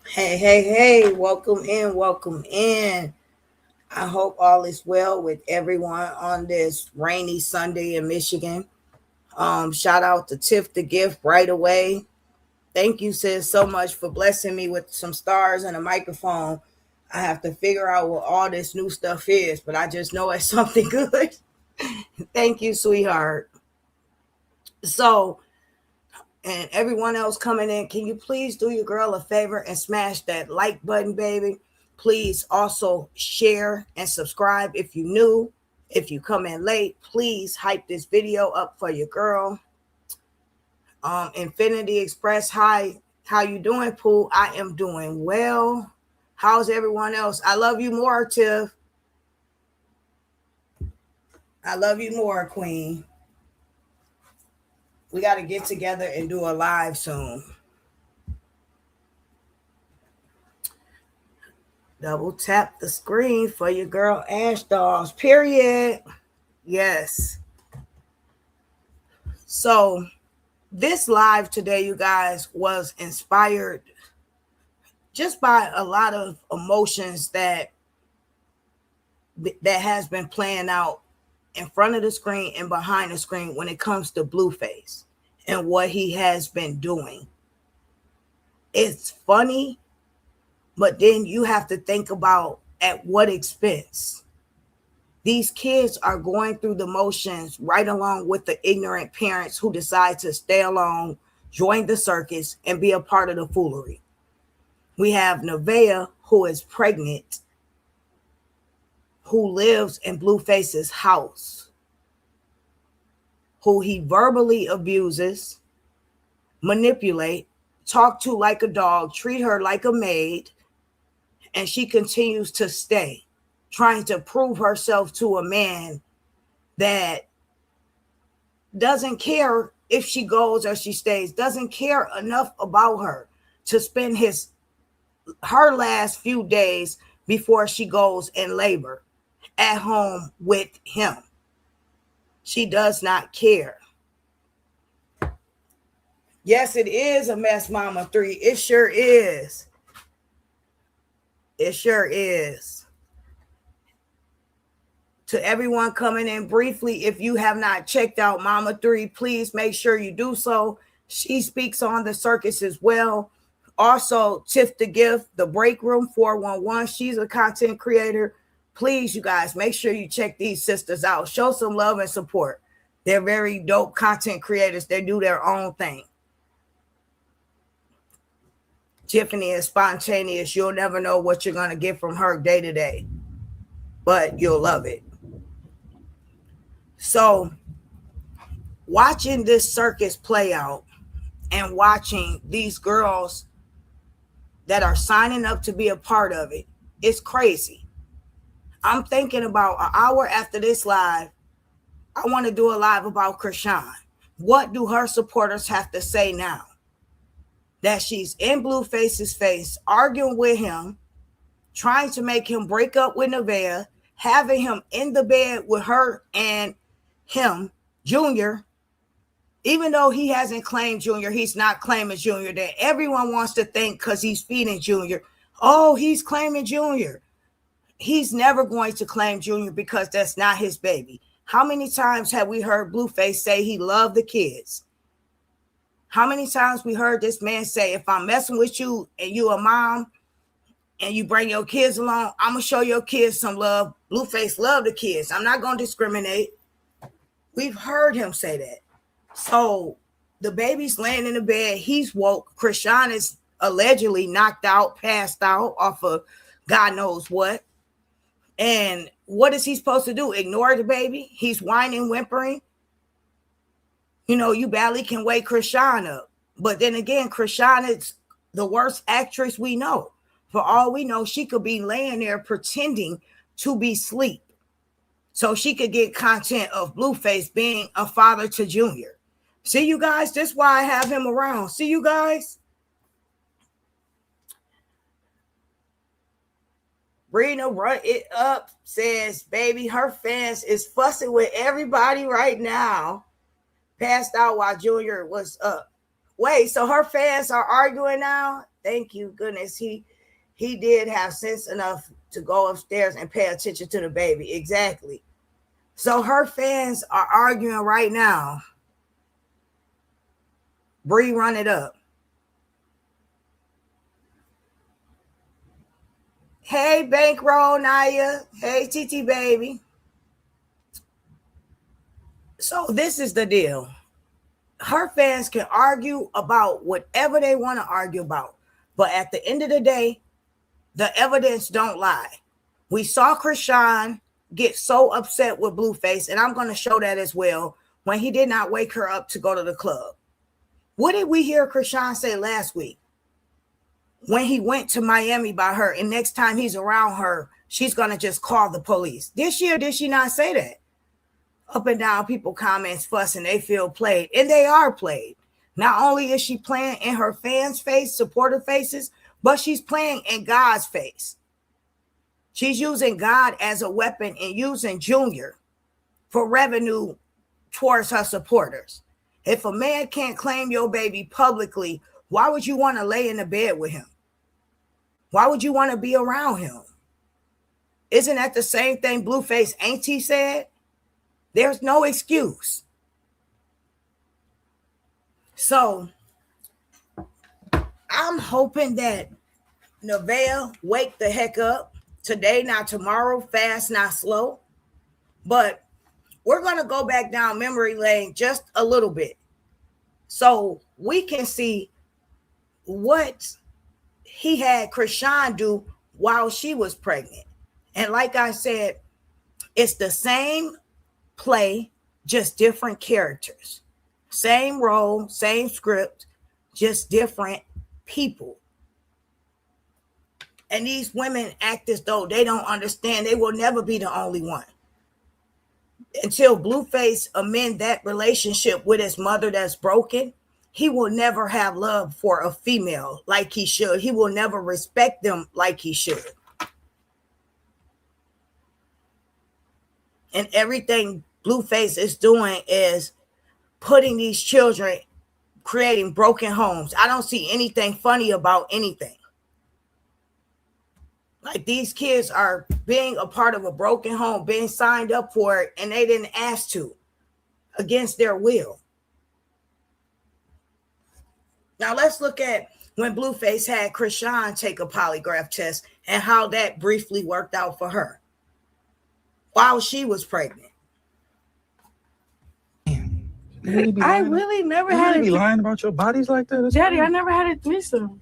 Hey, hey, hey, welcome in, welcome in. I hope all is well with everyone on this rainy Sunday in Michigan. Shout out to Tiff the Gift right away. Thank you, sis, so much for blessing me with some stars and a microphone. I have to figure out what all this new stuff is, but I just know it's something good. Thank you, sweetheart. So, and everyone else coming in, can you please do your girl a favor and smash that like button, baby? Please also share and subscribe if you new. If you come in late, please hype this video up for your girl. Infinity Express, hi. How you doing, Pooh? I am doing well. How's everyone else? I love you more, Tiff. I love you more, Queen. We got to get together and do a live soon. Double tap the screen for your girl Ash Dolls. Period. Yes. So this live today, you guys, was inspired just by a lot of emotions that has been playing out in front of the screen and behind the screen when it comes to BlueFace and what he has been doing. It's funny, but then you have to think about at what expense. These kids are going through the motions right along with the ignorant parents who decide to stay alone, join the circus, and be a part of the foolery. We have Nevaeh, who is pregnant, who lives in BlueFace's house, who he verbally abuses, manipulate, talk to like a dog, treat her like a maid, and she continues to stay, trying to prove herself to a man that doesn't care if she goes or she stays, doesn't care enough about her to spend her last few days before she goes in labor at home with him. She does not care. Yes, it is a mess, Mama 3. It sure is. It sure is. To everyone coming in briefly, if you have not checked out Mama 3, please make sure you do so. She speaks on the circus as well. Also, Tiff the Gift, the Break Room 411. She's a content creator. Please, you guys, make sure you check these sisters out. Show some love and support. They're very dope content creators. They do their own thing. Tiffany is spontaneous. You'll never know what you're going to get from her day to day, but you'll love it. So, watching this circus play out and watching these girls that are signing up to be a part of it, it's crazy. I'm thinking about an hour after this live, I want to do a live about Krishan. What do her supporters have to say now? That she's in BlueFace's face, arguing with him, trying to make him break up with Nevaeh, having him in the bed with her and him, Junior. Even though he hasn't claimed Junior, he's not claiming Junior. That everyone wants to think because he's feeding Junior, oh, he's claiming Junior. He's never going to claim Junior because that's not his baby. How many times have we heard BlueFace say he loved the kids? How many times we heard this man say, if I'm messing with you and you a mom and you bring your kids along, I'm going to show your kids some love. BlueFace love the kids. I'm not going to discriminate. We've heard him say that. So the baby's laying in the bed. He's woke. Krishan is allegedly knocked out, passed out off of God knows what. And what is he supposed to do? Ignore the baby? He's whining, whimpering. You know, you barely can wake Krishan up. But then again, Krishan is the worst actress we know. For all we know, she could be laying there pretending to be asleep so she could get content of BlueFace being a father to Junior. See, you guys, this is why I have him around. See, you guys? Brina Run It Up says, baby, her fans is fussing with everybody right now. Passed out while Junior was up. Wait, so her fans are arguing now? Thank you, goodness. He did have sense enough to go upstairs and pay attention to the baby. Exactly. So her fans are arguing right now. Bree, run it up. Hey, Bankroll Naya. Hey, TT baby. So this is the deal. Her fans can argue about whatever they want to argue about. But at the end of the day, the evidence don't lie. We saw Krishan get so upset with BlueFace, and I'm going to show that as well, when he did not wake her up to go to the club. What did we hear Krishan say last week? When he went to Miami by her, and next time he's around her, she's going to just call the police. This year, did she not say that? Up and down, people comments, fussing, they feel played, and they are played. Not only is she playing in her fans' face, supporter faces, but she's playing in God's face. She's using God as a weapon and using Junior for revenue towards her supporters. If a man can't claim your baby publicly, why would you want to lay in the bed with him? Why would you want to be around him? Isn't that the same thing BlueFace auntie said? There's no excuse. So I'm hoping that Nevaeh wake the heck up today, not tomorrow, fast, not slow. But we're going to go back down memory lane just a little bit so we can see what he had Krishan do while she was pregnant. And like I said, it's the same play, just different characters. Same role, same script, just different people. And these women act as though they don't understand. They will never be the only one. Until BlueFace amend that relationship with his mother that's broken, he will never have love for a female like he should. He will never respect them like he should. And everything BlueFace is doing is putting these children, creating broken homes. I don't see anything funny about anything. Like, these kids are being a part of a broken home, being signed up for it, and they didn't ask to, against their will. Now let's look at when BlueFace had Krishan take a polygraph test and how that briefly worked out for her while she was pregnant. I really never had be lying about your bodies like that? Daddy, I never had a threesome.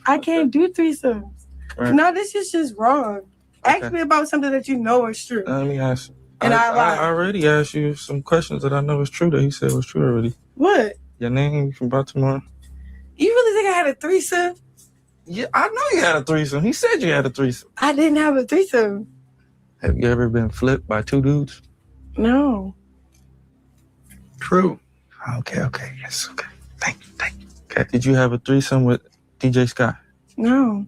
I can't do threesomes. Right. No, this is just wrong. Okay. Ask me about something that you know is true. Let me ask you. And I already asked you some questions that I know is true that he said was true already. What? Your name from Baltimore. You really think I had a threesome? Yeah, I know you had a threesome. He said you had a threesome. I didn't have a threesome. Have you ever been flipped by two dudes? No. True. Okay. Yes, okay. Thank you. Okay. Did you have a threesome with DJ Sky? No.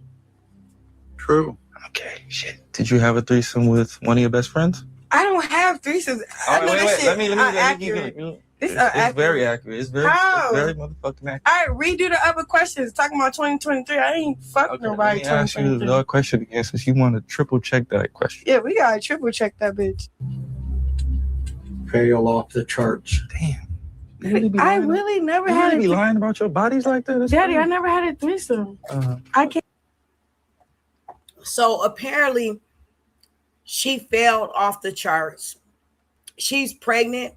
True. Okay, shit. Did you have a threesome with one of your best friends? I don't have threesomes. Wait. Let me it's very accurate. It's very motherfucking accurate. All right, redo the other questions. Talking about 2023. I ain't fuck nobody. Let me ask you the question again, since you want to triple check that question. Yeah, we gotta triple check that bitch. Fail off the charts. Damn. I really never had be lying about your bodies like that? Daddy, I never had a threesome. I can't. So apparently she failed off the charts. She's pregnant.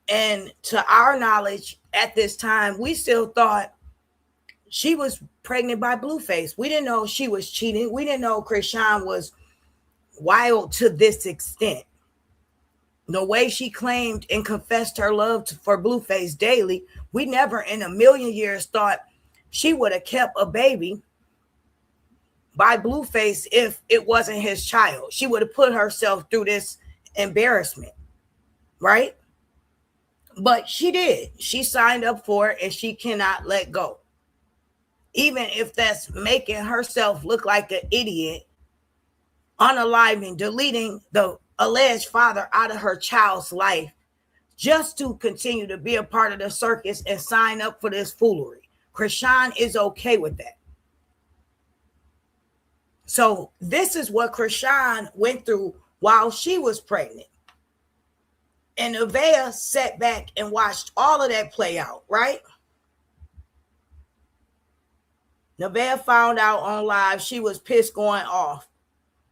And to our knowledge at this time, we still thought she was pregnant by BlueFace. We didn't know she was cheating. We didn't know Krishan was wild to this extent. The way she claimed and confessed her love for BlueFace daily, we never in a million years thought she would have kept a baby by BlueFace if it wasn't his child. She would have put herself through this embarrassment, right? But she did. She signed up for it, and she cannot let go. Even if that's making herself look like an idiot, unaliving, deleting the alleged father out of her child's life just to continue to be a part of the circus and sign up for this foolery. Krishan is okay with that. So this is what Krishan went through while she was pregnant. And Nevaeh sat back and watched all of that play out, right? Nevaeh found out on live she was pissed going off.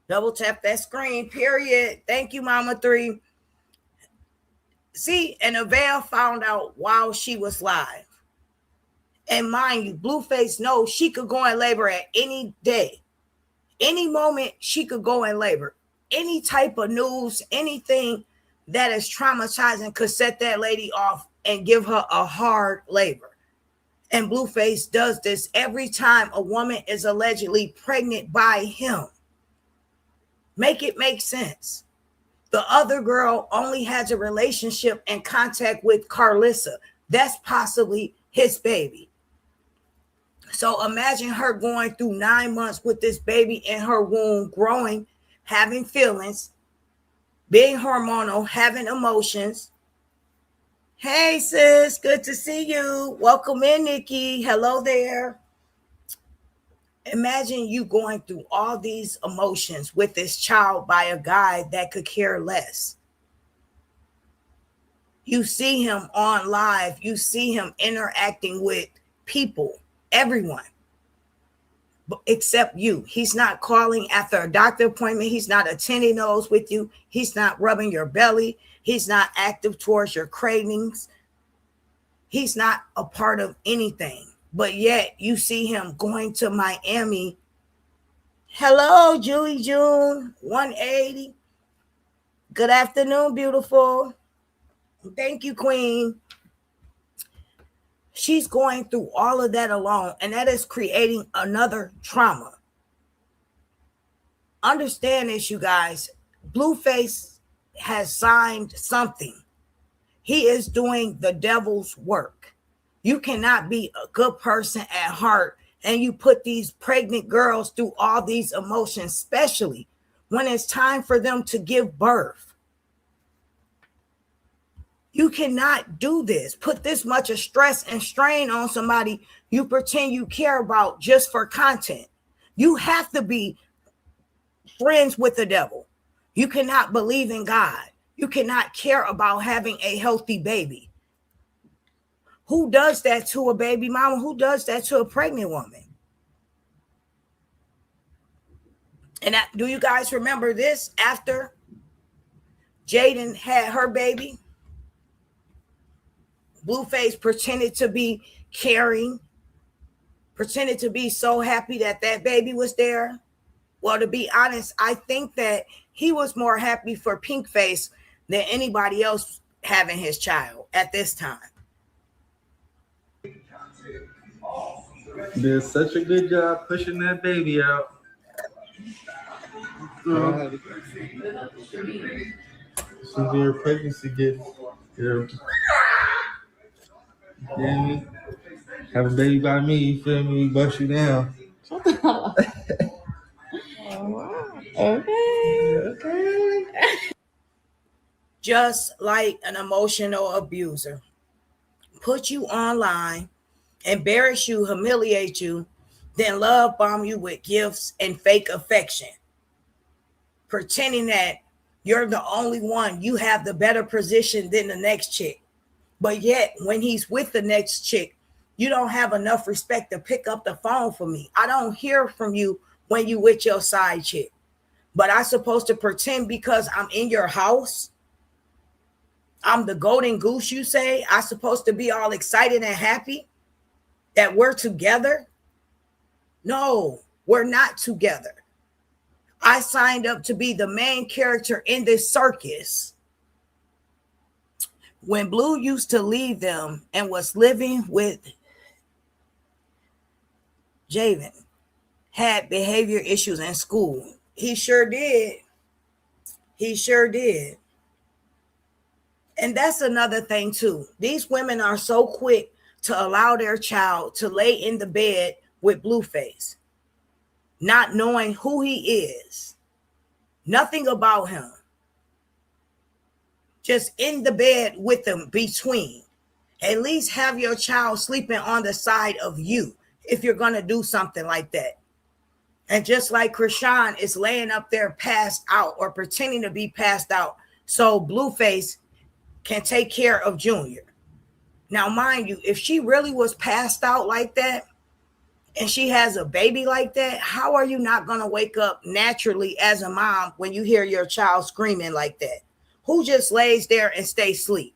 Double tap that screen, period. Thank you, Mama 3. See, and Nevaeh found out while she was live. And mind you, BlueFace knows she could go in labor at any day. Any moment she could go in labor. Any type of news, anything that is traumatizing could set that lady off and give her a hard labor. And BlueFace does this every time a woman is allegedly pregnant by him. Make it make sense. The other girl only has a relationship and contact with Carlissa. That's possibly his baby. So imagine her going through 9 months with this baby in her womb, growing, having feelings, being hormonal, having emotions. Hey, sis, good to see you. Welcome in, Nikki. Hello there. Imagine you going through all these emotions with this child by a guy that could care less. You see him on live. You see him interacting with people, everyone, except you. He's not calling after a doctor appointment. He's not attending those with you. He's not rubbing your belly. He's not active towards your cravings. He's not a part of anything. But yet you see him going to Miami. Hello, Julie June, 180. Good afternoon, beautiful. Thank you, Queen. She's going through all of that alone, and that is creating another trauma. Understand this, you guys. BlueFace has signed something. He is doing the devil's work. You cannot be a good person at heart and you put these pregnant girls through all these emotions, especially when it's time for them to give birth. You cannot do this. Put this much of stress and strain on somebody you pretend you care about just for content. You have to be friends with the devil. You cannot believe in God. You cannot care about having a healthy baby. Who does that to a baby mama? Who does that to a pregnant woman? And do you guys remember this after Jaden had her baby? BlueFace pretended to be caring, pretended to be so happy that that baby was there. Well, to be honest, I think that he was more happy for Pinkface than anybody else having his child at this time. Did such a good job pushing that baby out. Severe pregnancy gets your have a baby by me, you feel me? Bust you down. Shut the hell up. Okay. Just like an emotional abuser. Put you online, embarrass you, humiliate you, then love bomb you with gifts and fake affection. Pretending that you're the only one, you have the better position than the next chick. But yet, when he's with the next chick, you don't have enough respect to pick up the phone for me. I don't hear from you when you with your side chick. But I'm supposed to pretend because I'm in your house? I'm the golden goose, you say? I'm supposed to be all excited and happy that we're together? No, we're not together. I signed up to be the main character in this circus. When Blue used to leave them and was living with Javen, had behavior issues in school. He sure did. He sure did. And that's another thing too. These women are so quick to allow their child to lay in the bed with BlueFace, not knowing who he is, nothing about him, just in the bed with him between. At least have your child sleeping on the side of you if you're going to do something like that. And just like Krishan is laying up there passed out or pretending to be passed out so BlueFace can take care of Junior. Now, mind you, if she really was passed out like that and she has a baby like that, how are you not going to wake up naturally as a mom when you hear your child screaming like that? Who just lays there and stays asleep?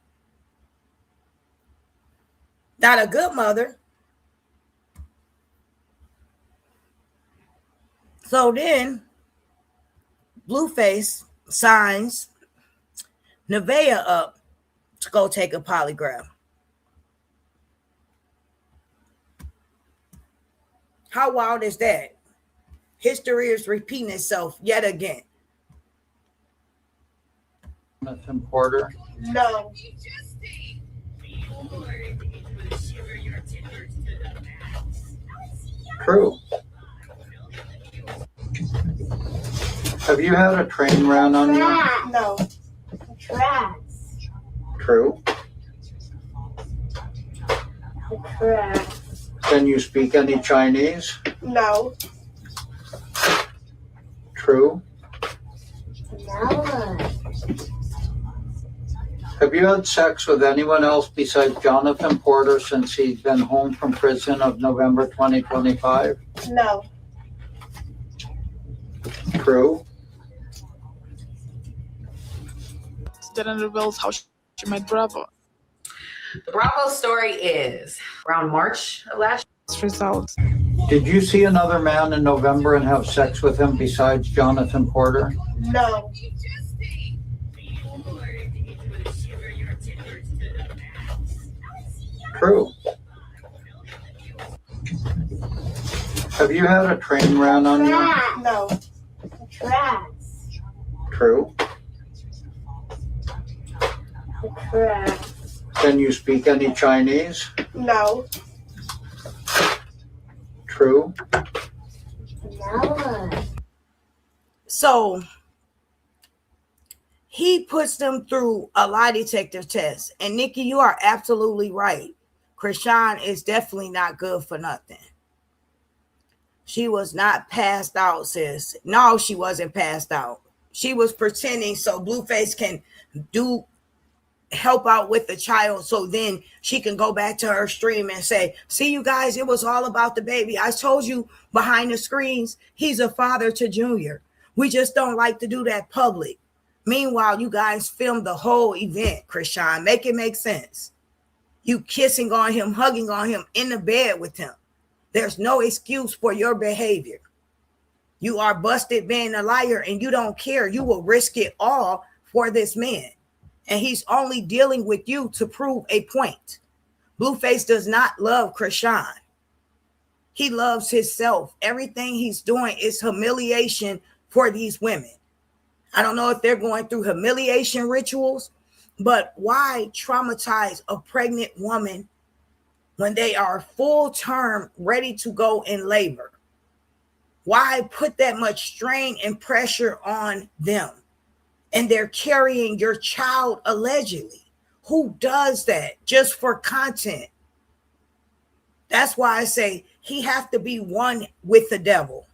Not a good mother. So then BlueFace signs Nevaeh up to go take a polygraph. How wild is that? History is repeating itself yet again. Jonathan Porter? No. True. Have you had a train run on you? No. Tracks. True. Tracks. Can you speak any Chinese? No. True. No. Have you had sex with anyone else besides Jonathan Porter since he's been home from prison of November 2025? No. True. Didn't reveal how she met Bravo. The Bravo story is around March of last Results. Did you see another man in November and have sex with him besides Jonathan Porter? No. True. Have you had a train run on you? No. Tracks. True. Tracks. Can you speak any Chinese? No. True. No. So he puts them through a lie detector test. And Nikki, you are absolutely right. Krishan is definitely not good for nothing. She was not passed out, sis. No, she wasn't passed out. She was pretending so BlueFace can help out with the child, so then she can go back to her stream and say, see, you guys, it was all about the baby. I told you behind the screens, he's a father to Junior. We just don't like to do that public. Meanwhile, you guys filmed the whole event, Krishan. Make it make sense. You kissing on him, hugging on him, in the bed with him. There's no excuse for your behavior. You are busted being a liar and you don't care. You will risk it all for this man. And he's only dealing with you to prove a point. BlueFace does not love Krishan. He loves himself. Everything he's doing is humiliation for these women. I don't know if they're going through humiliation rituals, but why traumatize a pregnant woman when they are full term ready to go in labor? Why put that much strain and pressure on them? And they're carrying your child allegedly. Who does that just for content? That's why I say he have to be one with the devil,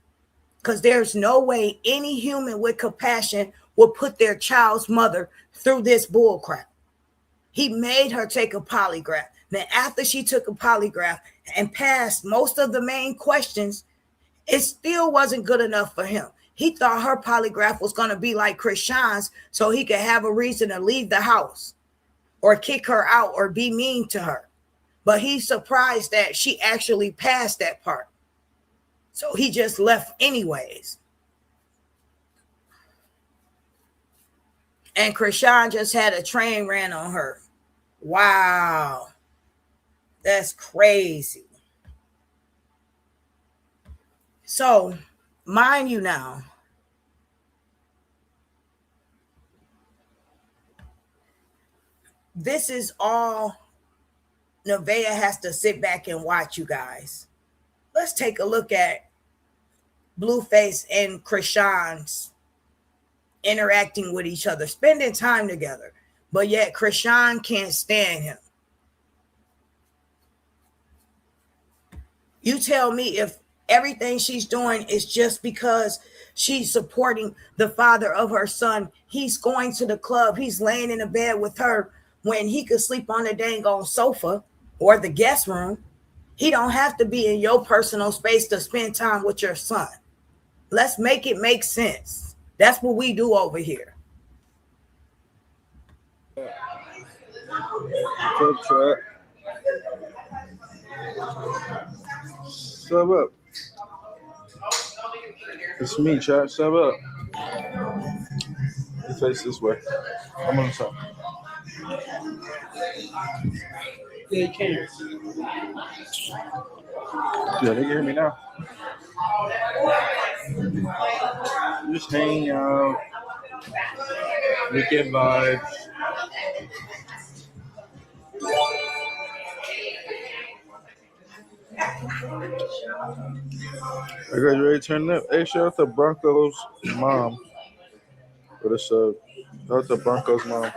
because there's no way any human with compassion will put their child's mother through this bullcrap. He made her take a polygraph. Then after she took a polygraph and passed most of the main questions, it still wasn't good enough for him. He thought her polygraph was going to be like Krishan's so he could have a reason to leave the house or kick her out or be mean to her. But he's surprised that she actually passed that part. So he just left anyways. And Krishan just had a train ran on her. Wow. That's crazy. So, mind you now, this is all Nevaeh has to sit back and watch, you guys. Let's take a look at BlueFace and Krishan's interacting with each other, spending time together. But yet Krishan can't stand him. You tell me if everything she's doing is just because she's supporting the father of her son. He's going to the club. He's laying in the bed with her when he could sleep on the dang old sofa or the guest room. He don't have to be in your personal space to spend time with your son. Let's make it make sense. That's what we do over here. What's up, chat? Sub up. It's me, chat. Sub up. You face this way. I'm on the side. Yeah, you can. Yeah, they can hear me now. Just hang out. Weekend vibes. Are you guys ready to turn up? Hey, shout out to Bronco's mom for the sub. Shout out to Bronco's mom.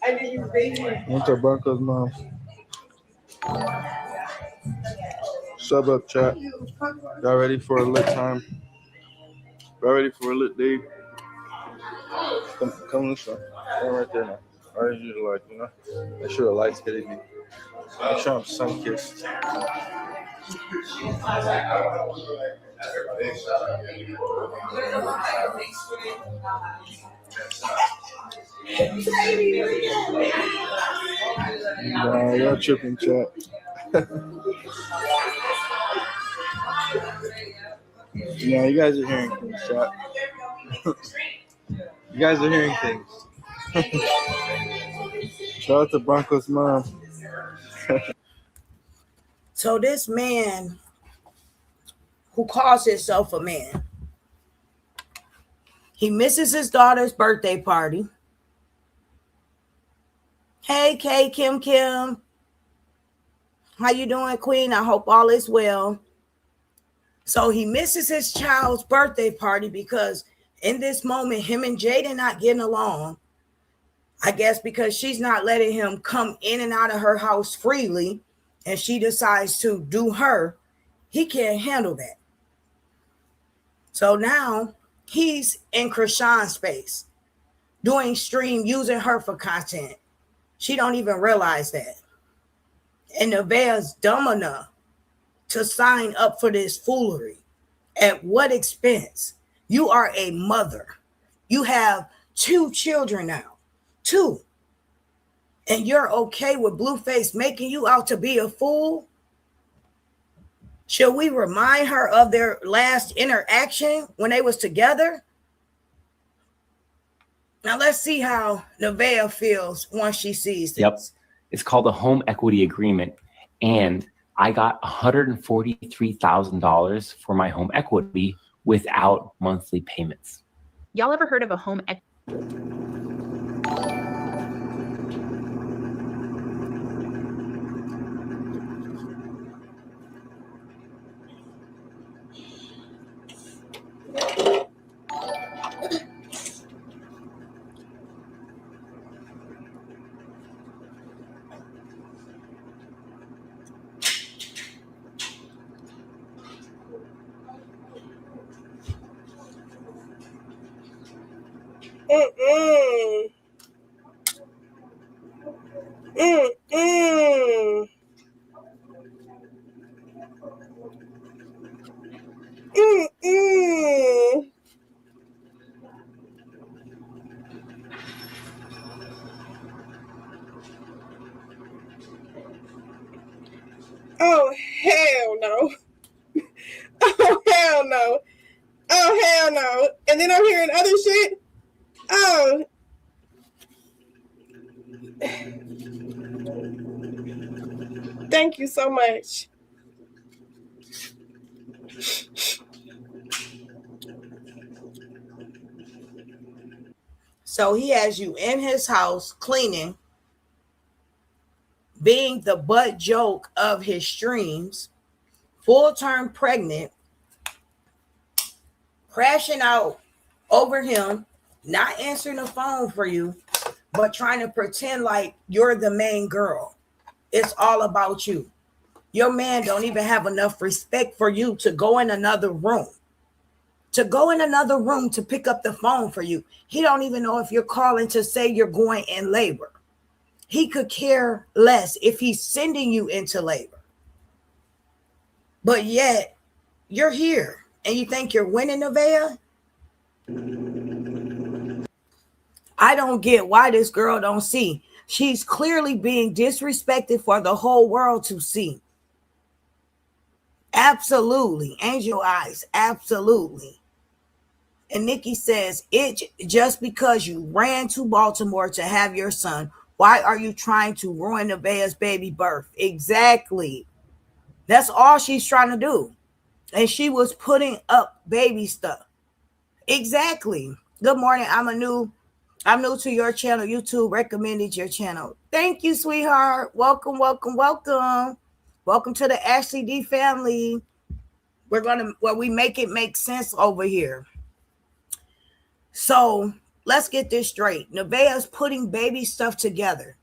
I did you raise it. Shout out to Bronco's mom. Sub up, chat. Y'all ready for a lit time? Y'all ready for a lit day? Come this way. Stand right there now. I usually like, you know, make sure the light's hitting me. Make sure I'm sun-kissed. Nah, y'all tripping, chat. Yeah, you guys are hearing things, chat. You guys are hearing things. Shout out to Bronco's mom. So this man who calls himself a man, he misses his daughter's birthday party. Hey, Kay, Kim. How you doing, Queen? I hope all is well. So he misses his child's birthday party because in this moment, him and Jaden not getting along. I guess because she's not letting him come in and out of her house freely, and she decides to do her. He can't handle that. So now he's in Krishan's space, doing stream, using her for content. She don't even realize that. And Nevaeh's dumb enough to sign up for this foolery. At what expense? You are a mother. You have 2 children now. 2. And you're okay with BlueFace making you out to be a fool? Should we remind her of their last interaction when they was together? Now let's see how Nevaeh feels once she sees this. Yep. It's called a home equity agreement. And I got $143,000 for my home equity without monthly payments. Y'all ever heard of a home equity? Oh, hell no. Oh, hell no. Oh, hell no. And then I'm hearing other shit. Oh. Thank you so much. So he has you in his house cleaning, being the butt joke of his streams, full-term pregnant, crashing out over him, not answering the phone for you, but trying to pretend like you're the main girl. It's all about you. Your man don't even have enough respect for you to go in another room. To pick up the phone for you. He don't even know if you're calling to say you're going in labor. He could care less if he's sending you into labor. But yet, you're here and you think you're winning, Nevaeh? I don't get why this girl don't see. She's clearly being disrespected for the whole world to see. Absolutely. Angel eyes. Absolutely. And Nikki says, it just because you ran to Baltimore to have your son, why are you trying to ruin Nevaeh's baby birth? Exactly. That's all she's trying to do. And she was putting up baby stuff. Exactly. Good morning. I'm new to your channel. YouTube recommended your channel. Thank you, sweetheart. Welcome, welcome, welcome. Welcome to the Ashley D family. We make it make sense over here. So let's get this straight. Nevaeh's putting baby stuff together,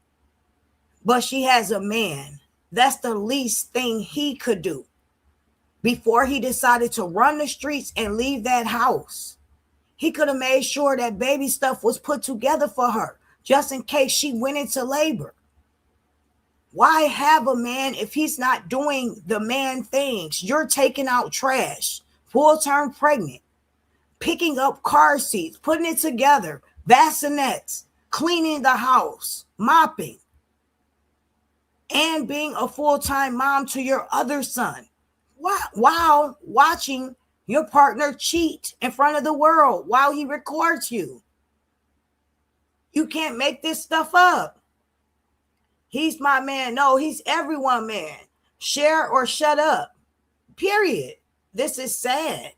but she has a man. That's the least thing he could do before he decided to run the streets and leave that house. He could have made sure that baby stuff was put together for her, just in case she went into labor. Why have a man if he's not doing the man things? You're taking out trash, full-term pregnant, picking up car seats, putting it together, bassinets, cleaning the house, mopping, and being a full-time mom to your other son, while watching your partner cheat in front of the world while he records you. You can't make this stuff up. He's my man. No, he's everyone man. Share or shut up. Period. This is sad.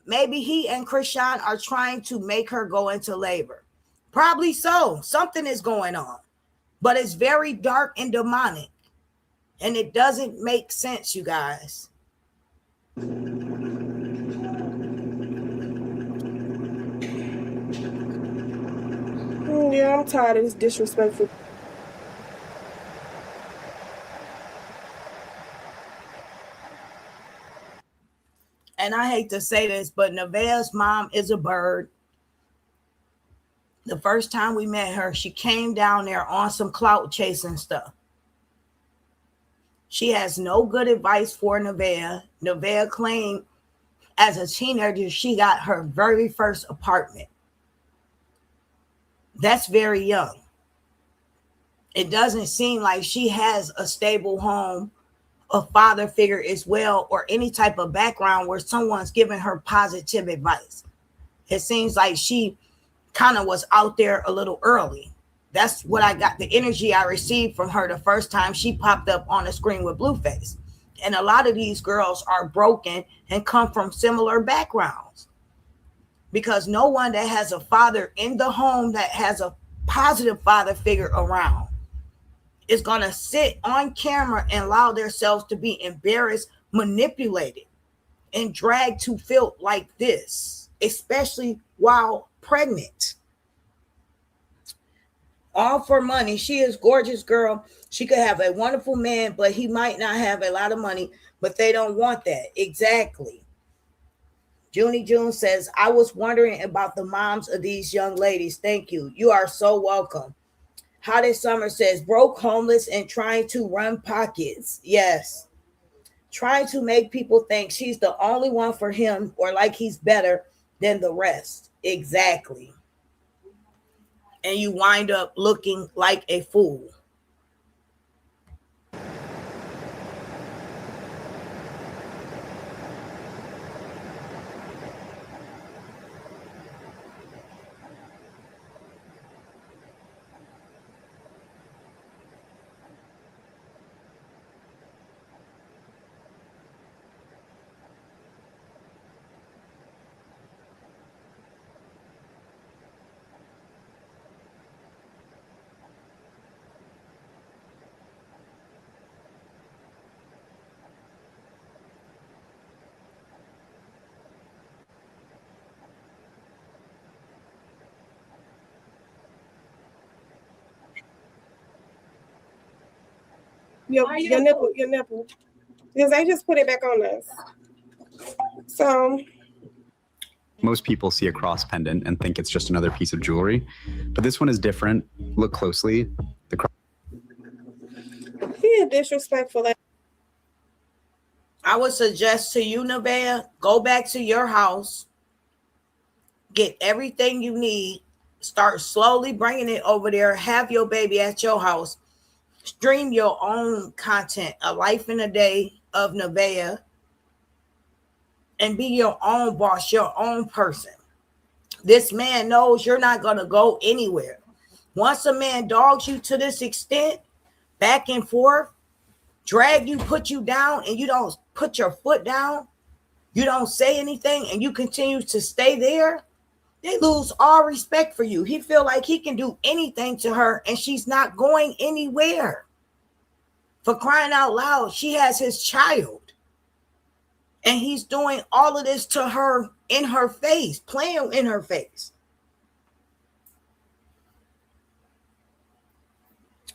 Maybe he and Krishan are trying to make her go into labor. Probably so. Something is going on. But it's very dark and demonic. And it doesn't make sense, you guys. Yeah, I'm tired of this disrespectful. And I hate to say this, but Nevaeh's mom is a bird. The first time we met her, she came down there on some clout chasing stuff. She has no good advice for Nevaeh. Nevaeh claimed as a teenager, she got her very first apartment. That's very young. It doesn't seem like she has a stable home, a father figure as well, or any type of background where someone's giving her positive advice. It seems like she kind of was out there a little early. That's what I got, the energy I received from her the first time she popped up on the screen with BlueFace. And a lot of these girls are broken and come from similar backgrounds, because no one that has a father in the home that has a positive father figure around is going to sit on camera and allow themselves to be embarrassed, manipulated, and dragged to filth like this, especially while pregnant. All for money. She is gorgeous, girl. She could have a wonderful man, but he might not have a lot of money, but they don't want that. Exactly. Junie June says, I was wondering about the moms of these young ladies. Thank you. You are so welcome. Hottie Summer says, broke, homeless, and trying to run pockets. Yes. Trying to make people think she's the only one for him, or like he's better than the rest. Exactly. And you wind up looking like a fool. Your nipple. Because they just put it back on us. So most people see a cross pendant and think it's just another piece of jewelry, but this one is different. Look closely. he disrespectful. I would suggest to you, Nevaeh, go back to your house, get everything you need, start slowly bringing it over there, have your baby at your house, stream your own content, a life in a day of Nevaeh, and be your own boss, your own person. This man knows you're not going to go anywhere. Once a man dogs you to this extent, back and forth, drag you, put you down, and you don't put your foot down, you don't say anything, and you continue to stay there, they lose all respect for you. He feel like he can do anything to her, and she's not going anywhere. For crying out loud, she has his child. And he's doing all of this to her in her face, playing in her face.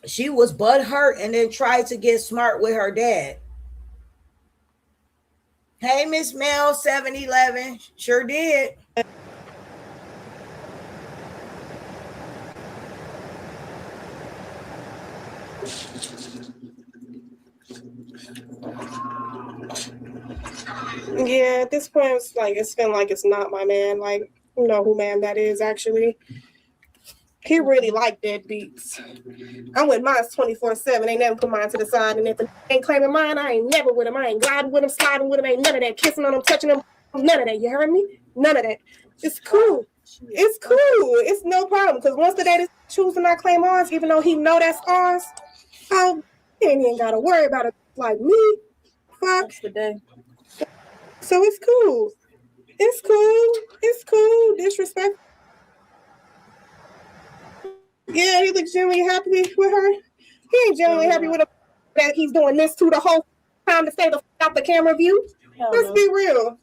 She was butthurt and then tried to get smart with her dad. Hey, Miss Mel 711, sure did. Yeah, at this point, it's feeling like it's not my man. Like, you know who man that is, actually. He really like deadbeats. I'm with mine 24/7. Ain't never put mine to the side. And if it ain't claiming mine, I ain't never with him. I ain't gliding with him, sliding with him. Ain't none of that. Kissing on him, touching him. None of that. You heard me? None of that. It's cool. It's cool. It's no problem. Because once the dad is choosing not claim ours, even though he know that's ours, he ain't even got to worry about it like me. Fuck. That's the day. So it's cool. It's cool. It's cool. Disrespect. Yeah, he looks genuinely happy with her. He ain't genuinely happy with her that he's doing this to the whole time to stay the out the camera view. Let's be real.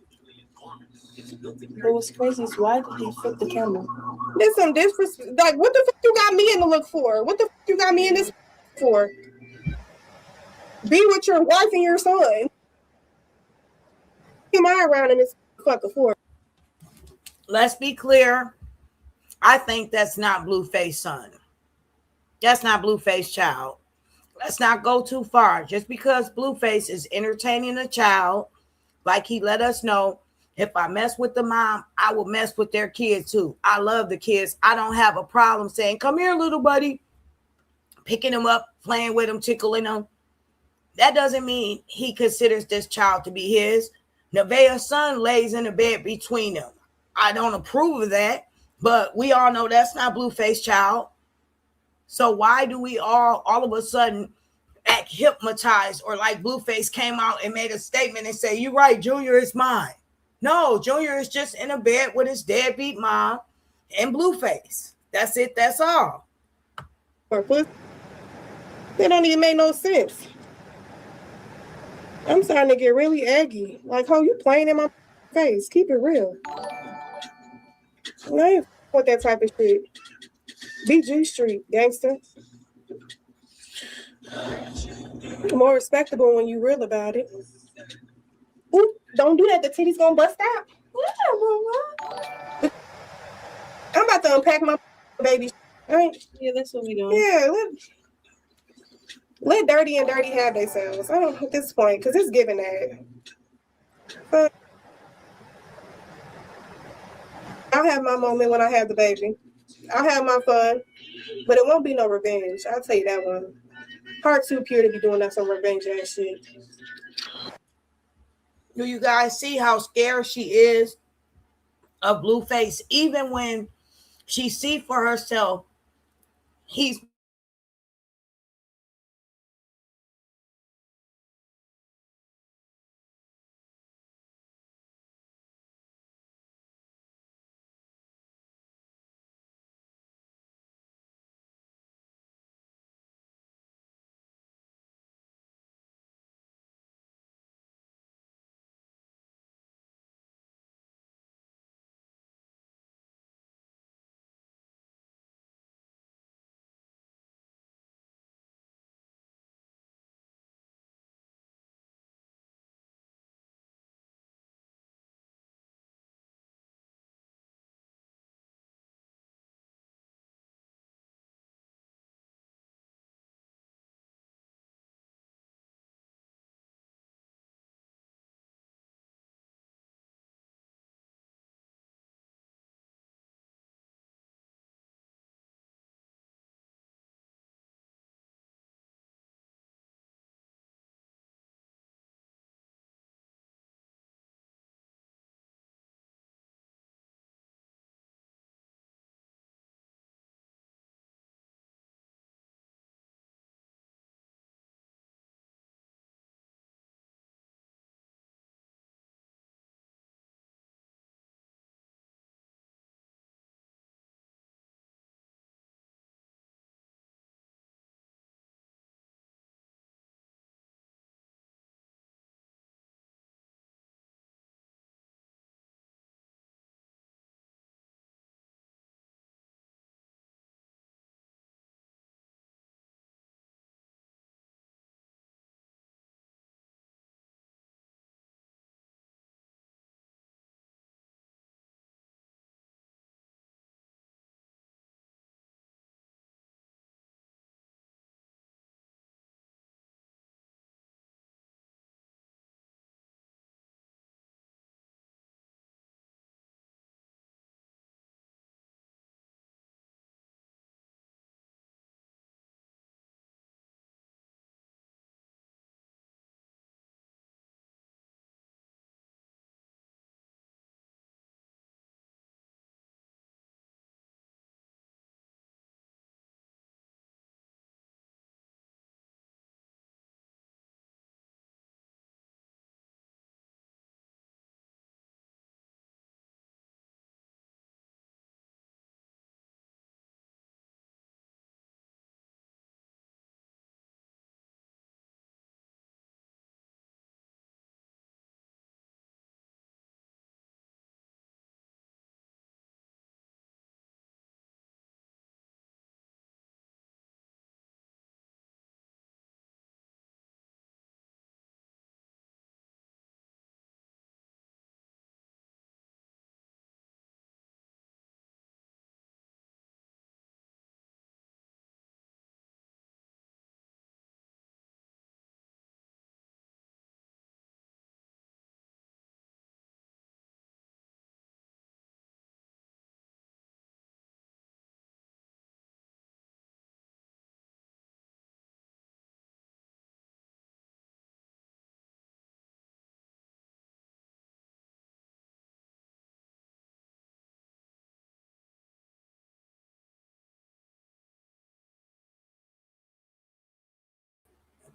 But what's crazy is why did he flip the camera? There's some disrespect. Like, what the fuck you got me in the look for? What the fuck you got me in this for? Be with your wife and your son. Am I around in this fucker for? Let's be clear. I think that's not BlueFace son. That's not BlueFace child. Let's not go too far. Just because BlueFace is entertaining a child, like he let us know, if I mess with the mom, I will mess with their kids too. I love the kids. I don't have a problem saying, come here, little buddy, picking them up, playing with them, tickling them. That doesn't mean he considers this child to be his. Nevaeh's son lays in the bed between them. I don't approve of that, but we all know that's not BlueFace child. So why do we all of a sudden act hypnotized, or like BlueFace came out and made a statement and say, you're right, Junior is mine. No, Junior is just in a bed with his deadbeat mom and BlueFace. That's it. That's all. They don't even make no sense. I'm starting to get really eggy. Like, oh, you playing in my face. Keep it real. I ain't with that type of shit. BG Street, gangster. More respectable when you real about it. Ooh, don't do that. The titty's gonna bust out. I'm about to unpack my baby. Right? Yeah, that's what we doing. Yeah, let Dirty and Dirty have themselves. I don't at this point, because it's giving that. But I'll have my moment when I have the baby. I'll have my fun, but it won't be no revenge. I'll tell you that one. Part too pure to be doing that some revenge ass shit. Do you guys see how scared she is of BlueFace? Even when she see for herself, he's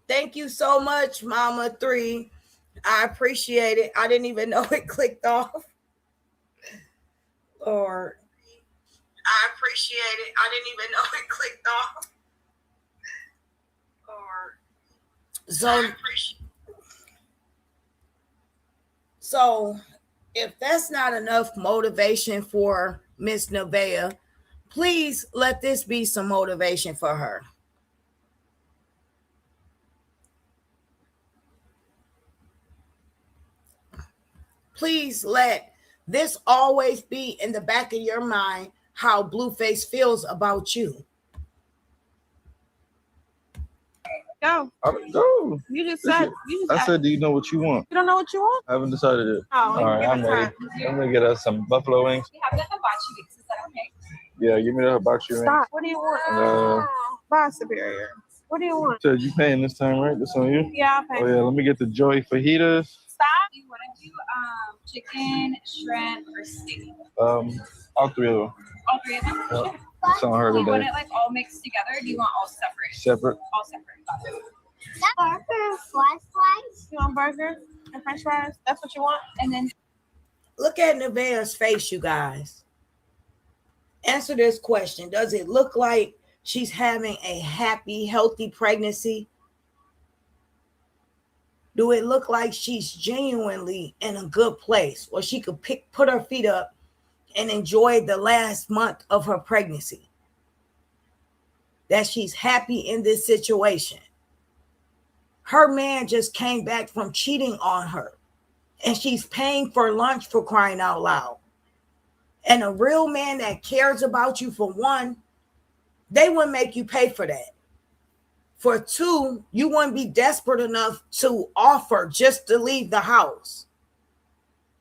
Thank you so much, Mama 3. I appreciate it. I didn't even know it clicked off. Lord. I appreciate it. I didn't even know it clicked off. So if that's not enough motivation for Miss Nevaeh, please let this be some motivation for her. Please let this always be in the back of your mind how BlueFace feels about you. Go. Go. You just said. I said, do you know what you want? You don't know what you want? I haven't decided it. Oh, All right, I'm ready. I'm gonna get us some buffalo wings. We have the hibachi wings. Is that okay? Yeah, give me the hibachi wings. Stop. What do you want? Buy Superior. What do you want? Said you paying this time, right? This on you? Yeah, I'll pay. Oh yeah, let me get the Joy fajitas. Stop. Do you want to do chicken, shrimp, or steak? All three of them. All three of them? Yeah. Sure. It's on her Do you want today. it like all mixed together, or do you want all separate? Separate. All separate. Got it. Burger, french fries. You want burger and french fries? That's what you want? And then Look at Nevaeh's face, you guys. Answer this question. Does it look like she's having a happy, healthy pregnancy? Do it look like she's genuinely in a good place where she could put her feet up and enjoy the last month of her pregnancy? That she's happy in this situation. Her man just came back from cheating on her, and she's paying for lunch, for crying out loud. And a real man that cares about you, for one, they wouldn't make you pay for that. For two, you wouldn't be desperate enough to offer just to leave the house.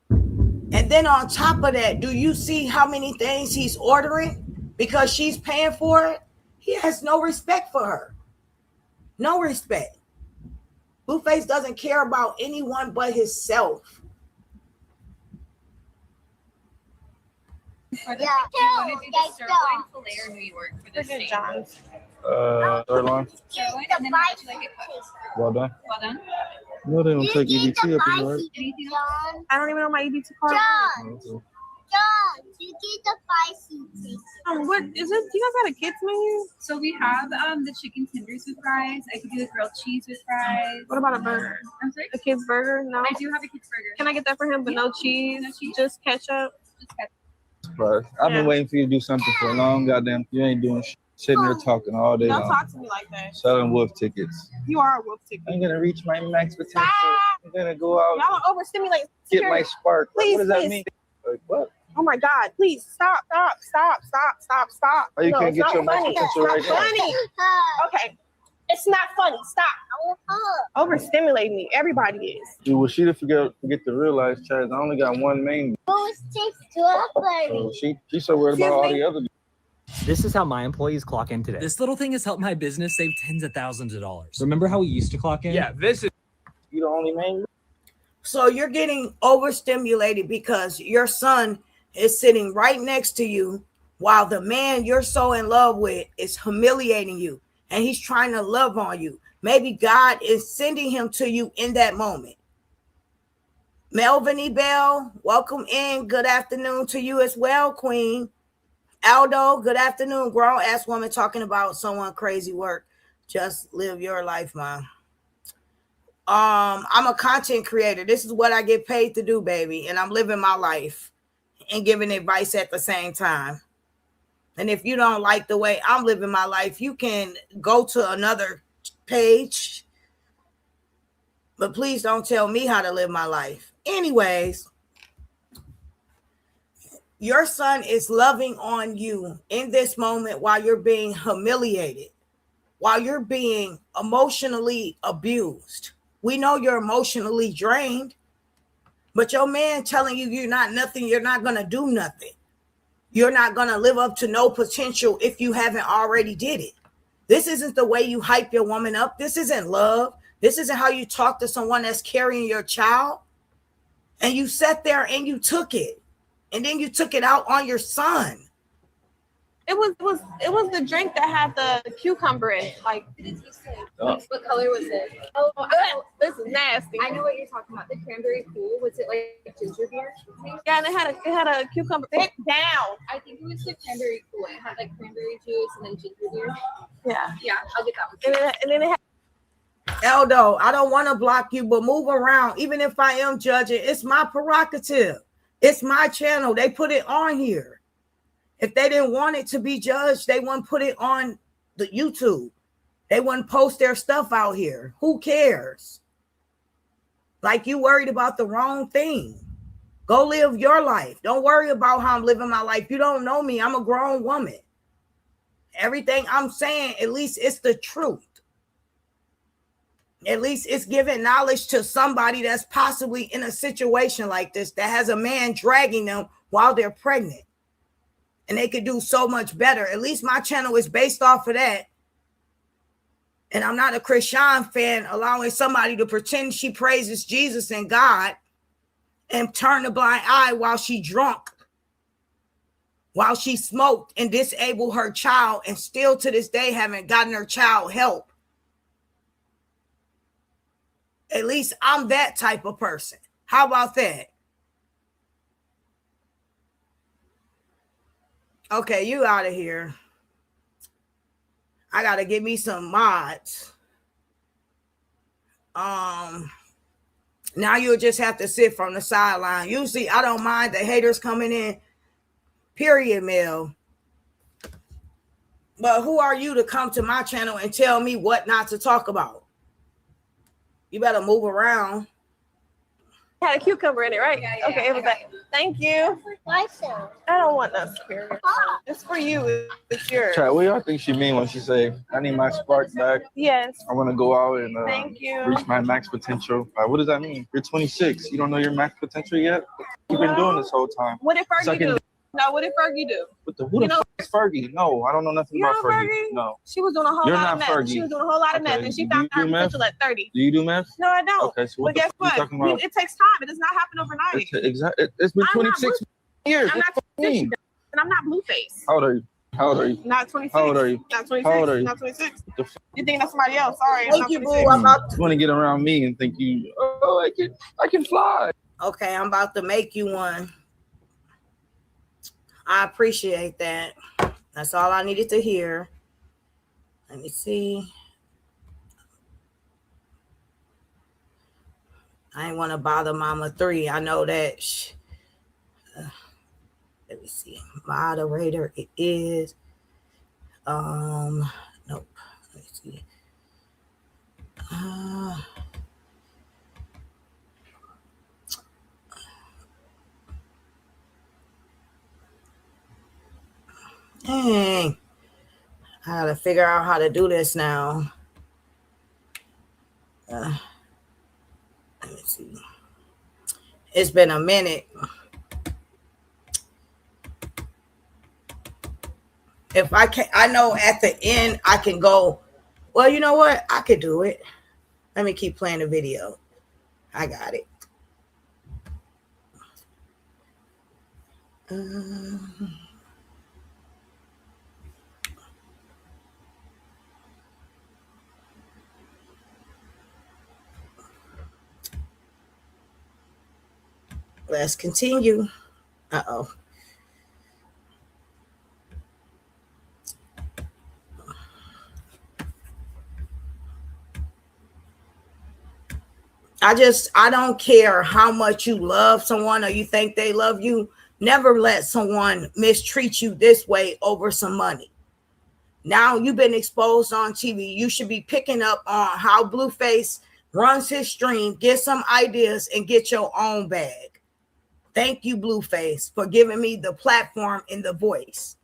And then on top of that, do you see how many things he's ordering because she's paying for it? He has no respect for her. No respect. BlueFace doesn't care about anyone but himself. for the do you want to do the sirloin, filet, or New York for the steak? Sirloin. Sirloin, and then how would you like it cooked? Well done. Well done. No, they don't take EBT up here, right? Anything else? I don't even know my EBT card. John, you get the spicy chicken. What is it? Do you guys got a kids menu? So we have the chicken tenders with fries. I could do the grilled cheese with fries. What about a burger? I'm sorry? A kid's burger? No. I do have a kids burger. Can I get that for him, but no cheese? No cheese. Just ketchup. Just ketchup. Surprise. I've been waiting for you to do something for a long goddamn. You ain't doing shit. Sitting there talking all day Don't long. talk to me like that. Selling wolf tickets. You are a wolf ticket. I'm gonna reach my max potential. Stop. I'm gonna go out. Y'all overstimulate. Get my spark. Please, what does that please. mean? Like what? Oh my God! Please stop! Stop! How you No, can't it's get not your max funny. potential right It's now? not funny. Okay, it's not funny. Stop! Overstimulate me. Everybody is. Dude, well, she didn't forget to realize, Chaz, I only got one main. So she's so worried about all the other. This is how my employees clock in today. This little thing has helped my business save tens of thousands of dollars. Remember how we used to clock in? Yeah, this is. You the only main. So you're getting overstimulated because your son is sitting right next to you while the man you're so in love with is humiliating you and he's trying to love on you. Maybe God is sending him to you in that moment. Melvin E. Bell, welcome in. Good afternoon to you as well, Queen. Aldo, good afternoon. Grown ass woman talking about someone crazy work. Just live your life, man. I'm a content creator. This is what I get paid to do, baby. And I'm living my life and giving advice at the same time. And if you don't like the way I'm living my life, you can go to another page. But please don't tell me how to live my life. Anyways, your son is loving on you in this moment while you're being humiliated, while you're being emotionally abused. We know you're emotionally drained, but your man telling you you're not nothing, you're not going to do nothing. You're not going to live up to no potential if you haven't already did it. This isn't the way you hype your woman up. This isn't love. This isn't how you talk to someone that's carrying your child. And you sat there and you took it. And then you took it out on your son. It was the drink that had the cucumber in it. Like, what color was it? Oh, this is nasty. I know what you're talking about. The cranberry pool. Was it like ginger beer? Yeah, and it had a cucumber. Sit down. I think it was the cranberry pool. It had like cranberry juice and then ginger beer. Yeah. Yeah, I'll get that one. And then it had Eldo, I don't want to block you, but move around. Even if I am judging, it's my prerogative. It's my channel. They put it on here. If they didn't want it to be judged, they wouldn't put it on the YouTube. They wouldn't post their stuff out here. Who cares? Like, you worried about the wrong thing. Go live your life. Don't worry about how I'm living my life. You don't know me. I'm a grown woman. Everything I'm saying, at least it's the truth. At least it's giving knowledge to somebody that's possibly in a situation like this, that has a man dragging them while they're pregnant. And they could do so much better. At least my channel is based off of that. And I'm not a Christian fan allowing somebody to pretend she praises Jesus and God and turn a blind eye while she drunk, while she smoked and disabled her child, and still to this day haven't gotten her child help. At least I'm that type of person. How about that? Okay, you out of here. I gotta give me some mods. Now you'll just have to sit from the sideline. Usually I don't mind the haters coming in, period, Mel. But who are you to come to my channel and tell me what not to talk about? You better move around. It had a cucumber in it, right? Yeah, okay, it was that. Thank you. I don't want that superior. It's for you. It's yours. Chat, what y'all think she mean when she say, I need my spark back? Yes. I want to go out and Thank you. reach my max potential. What does that mean? You're 26. You don't know your max potential yet? You've been doing this whole time. What did Fergie Sucking do? No, what did Fergie do? Who the fuck is Fergie? No, I don't know nothing You about know Fergie. Fergie? No. She was doing a whole You're lot not of meth. Fergie. She was doing a whole lot of meth, and she Do found you her do meth? potential at 30. Do you do meth? No, I don't. Okay, so what But guess the fuck are you what? talking about? It takes time. It does not happen overnight. It's been I'm not 26 years. I'm What not the fuck you mean? 26, and I'm not BlueFace. How old are you? How old are you? Not 26. How old are you? Not 26. How old are you? Not 26. What the fuck? You think that's somebody else? Sorry, I'm Thank not you, boo. 26. I'm about You want to get around me and think I can fly. Okay, I'm about to make you one. I appreciate that. That's all I needed to hear. Let me see. I ain't want to bother Mama 3. I know that. Let me see. Moderator, it is. Nope. Let me see. Dang. I gotta figure out how to do this now. Let me see. It's been a minute. If I can, I know at the end I can go, well, you know what? I could do it. Let me keep playing the video. I got it. Let's continue. Uh-oh. I don't care how much you love someone or you think they love you. Never let someone mistreat you this way over some money. Now you've been exposed on TV. You should be picking up on how BlueFace runs his stream, get some ideas, and get your own bag. Thank you, BlueFace, for giving me the platform and the voice.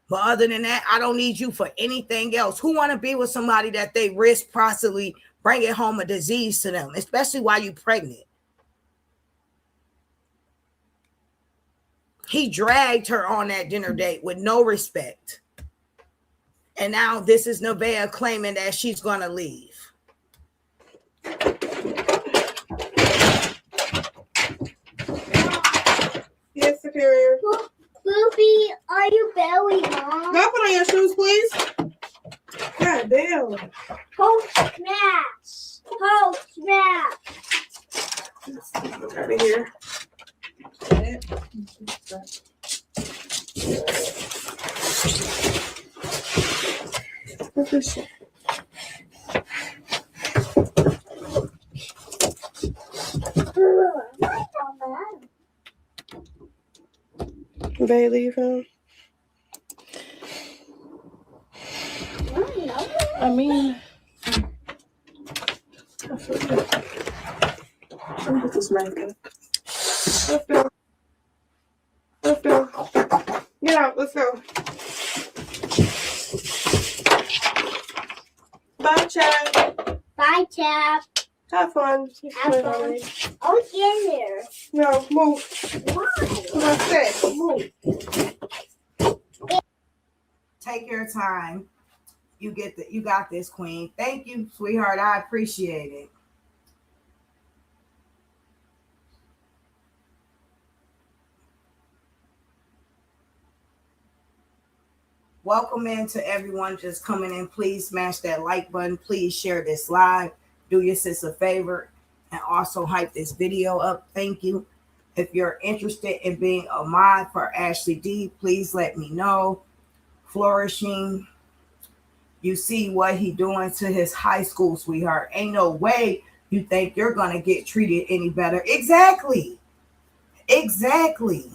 But other than that, I don't need you for anything else. Who want to be with somebody that they risk possibly bringing home a disease to them, especially while you're pregnant? He dragged her on that dinner date with no respect. And now this is Nevaeh claiming that she's going to leave. Yes, superior. Poopy, are you belly, Mom? Out of here. What's this shit? They leave him. I mean, I feel good. Let me get this makeup. Let's go. Let's go. Get out. Let's go. Bye, Chad. Bye, Chap. Have fun. Have fun. Oh, get here. No, move. Why? What I said, move. Take your time. You got this, Queen. Thank you, sweetheart. I appreciate it. Welcome in to everyone just coming in. Please smash that like button. Please share this live. Do your sis a favor and also hype this video up. Thank you. If you're interested in being a mod for Ashley D, please let me know. Flourishing. You see what he doing to his high school sweetheart. Ain't no way you think you're going to get treated any better. Exactly. Exactly.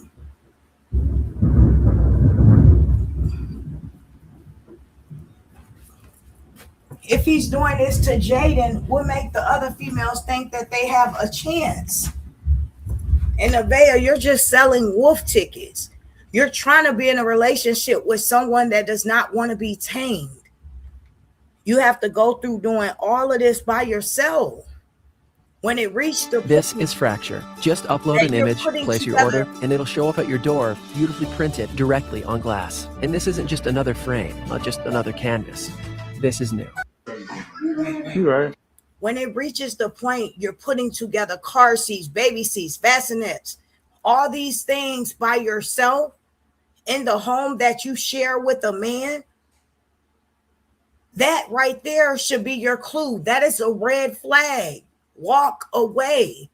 If he's doing this to Jaden, will make the other females think that they have a chance. In Nevaeh, you're just selling wolf tickets. You're trying to be in a relationship with someone that does not want to be tamed. You have to go through doing all of this by yourself. When it reached the This is Fracture. Just upload an image, place your order, and it'll show up at your door, beautifully printed directly on glass. And this isn't just another frame, not just another canvas. This is new. You right. When it reaches the point you're putting together car seats, baby seats, bassinets, all these things by yourself in the home that you share with a man, that right there should be your clue. That is a red flag. Walk away.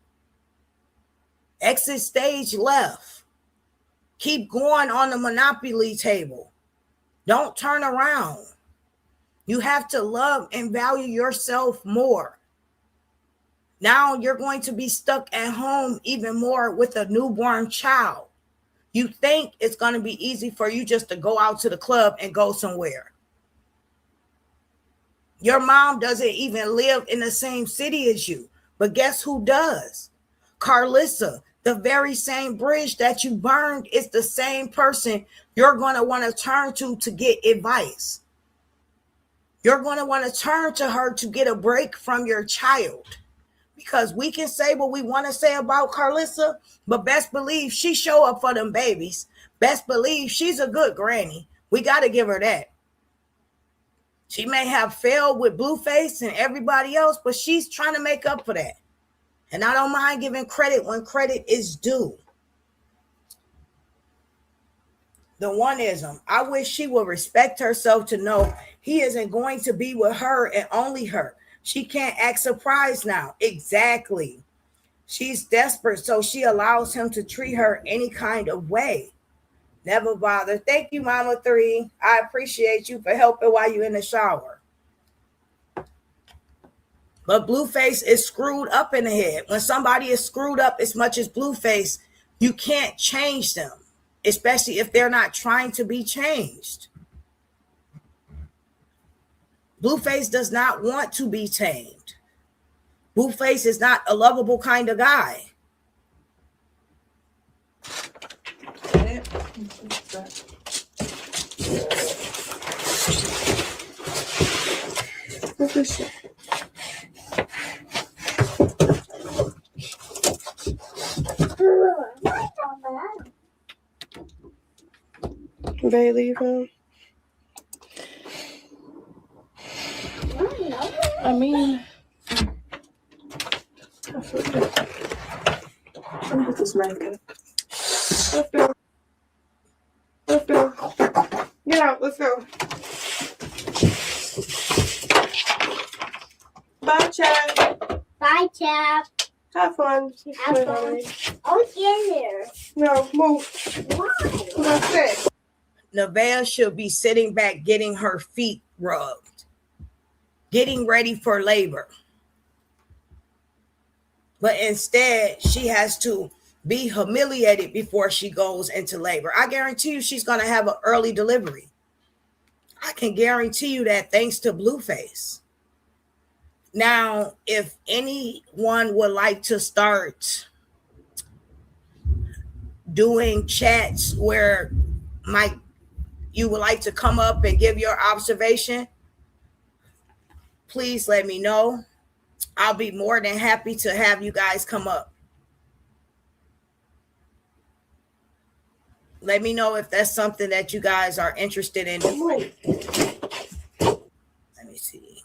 Exit stage left. Keep going on the Monopoly table. Don't turn around. You have to love and value yourself more. Now you're going to be stuck at home even more with a newborn child. You think it's going to be easy for you just to go out to the club and go somewhere. Your mom doesn't even live in the same city as you. But guess who does? Carlissa, the very same bridge that you burned is the same person you're going to want to turn to get advice. You're going to want to turn to her to get a break from your child. Because we can say what we want to say about Carlissa, but best believe she show up for them babies. Best believe she's a good granny. We got to give her that. She may have failed with BlueFace and everybody else, but she's trying to make up for that. And I don't mind giving credit when credit is due. The oneism. I wish she would respect herself to know he isn't going to be with her and only her. She can't act surprised now. Exactly. She's desperate, so she allows him to treat her any kind of way. Never bother. Thank you, Mama 3. I appreciate you for helping while you're in the shower. But BlueFace is screwed up in the head. When somebody is screwed up as much as BlueFace, you can't change them, especially if they're not trying to be changed. BlueFace does not want to be tamed. BlueFace is not a lovable kind of guy. What's this shit? They leave him. I mean, I feel good. Let me get this makeup. Let's go. Let's go. Get out. Let's go. Bye, Chad. Bye, Chap. Have fun. Have fun. I'll get there. No, move. Why? That's it. Nevaeh should be sitting back getting her feet rubbed, getting ready for labor. But instead, she has to be humiliated before she goes into labor. I guarantee you she's going to have an early delivery. I can guarantee you that thanks to BlueFace. Now, if anyone would like to start doing chats where you would like to come up and give your observation, please let me know. I'll be more than happy to have you guys come up. Let me know if that's something that you guys are interested in doing. Let me see.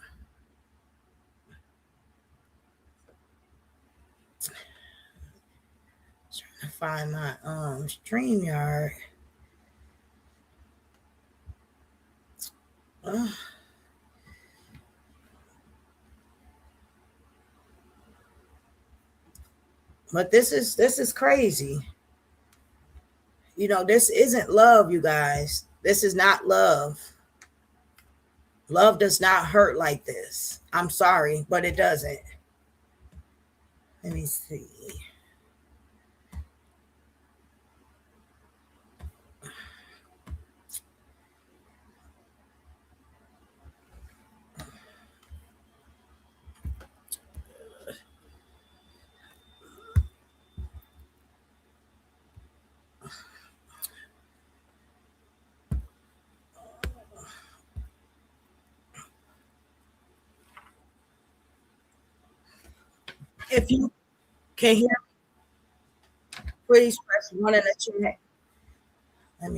Trying to find my StreamYard. But this is crazy. You know, this isn't love, you guys. This is not love. Love does not hurt like this. I'm sorry, but it doesn't. Let me see. If you can hear me, please press 1 in the chat. Let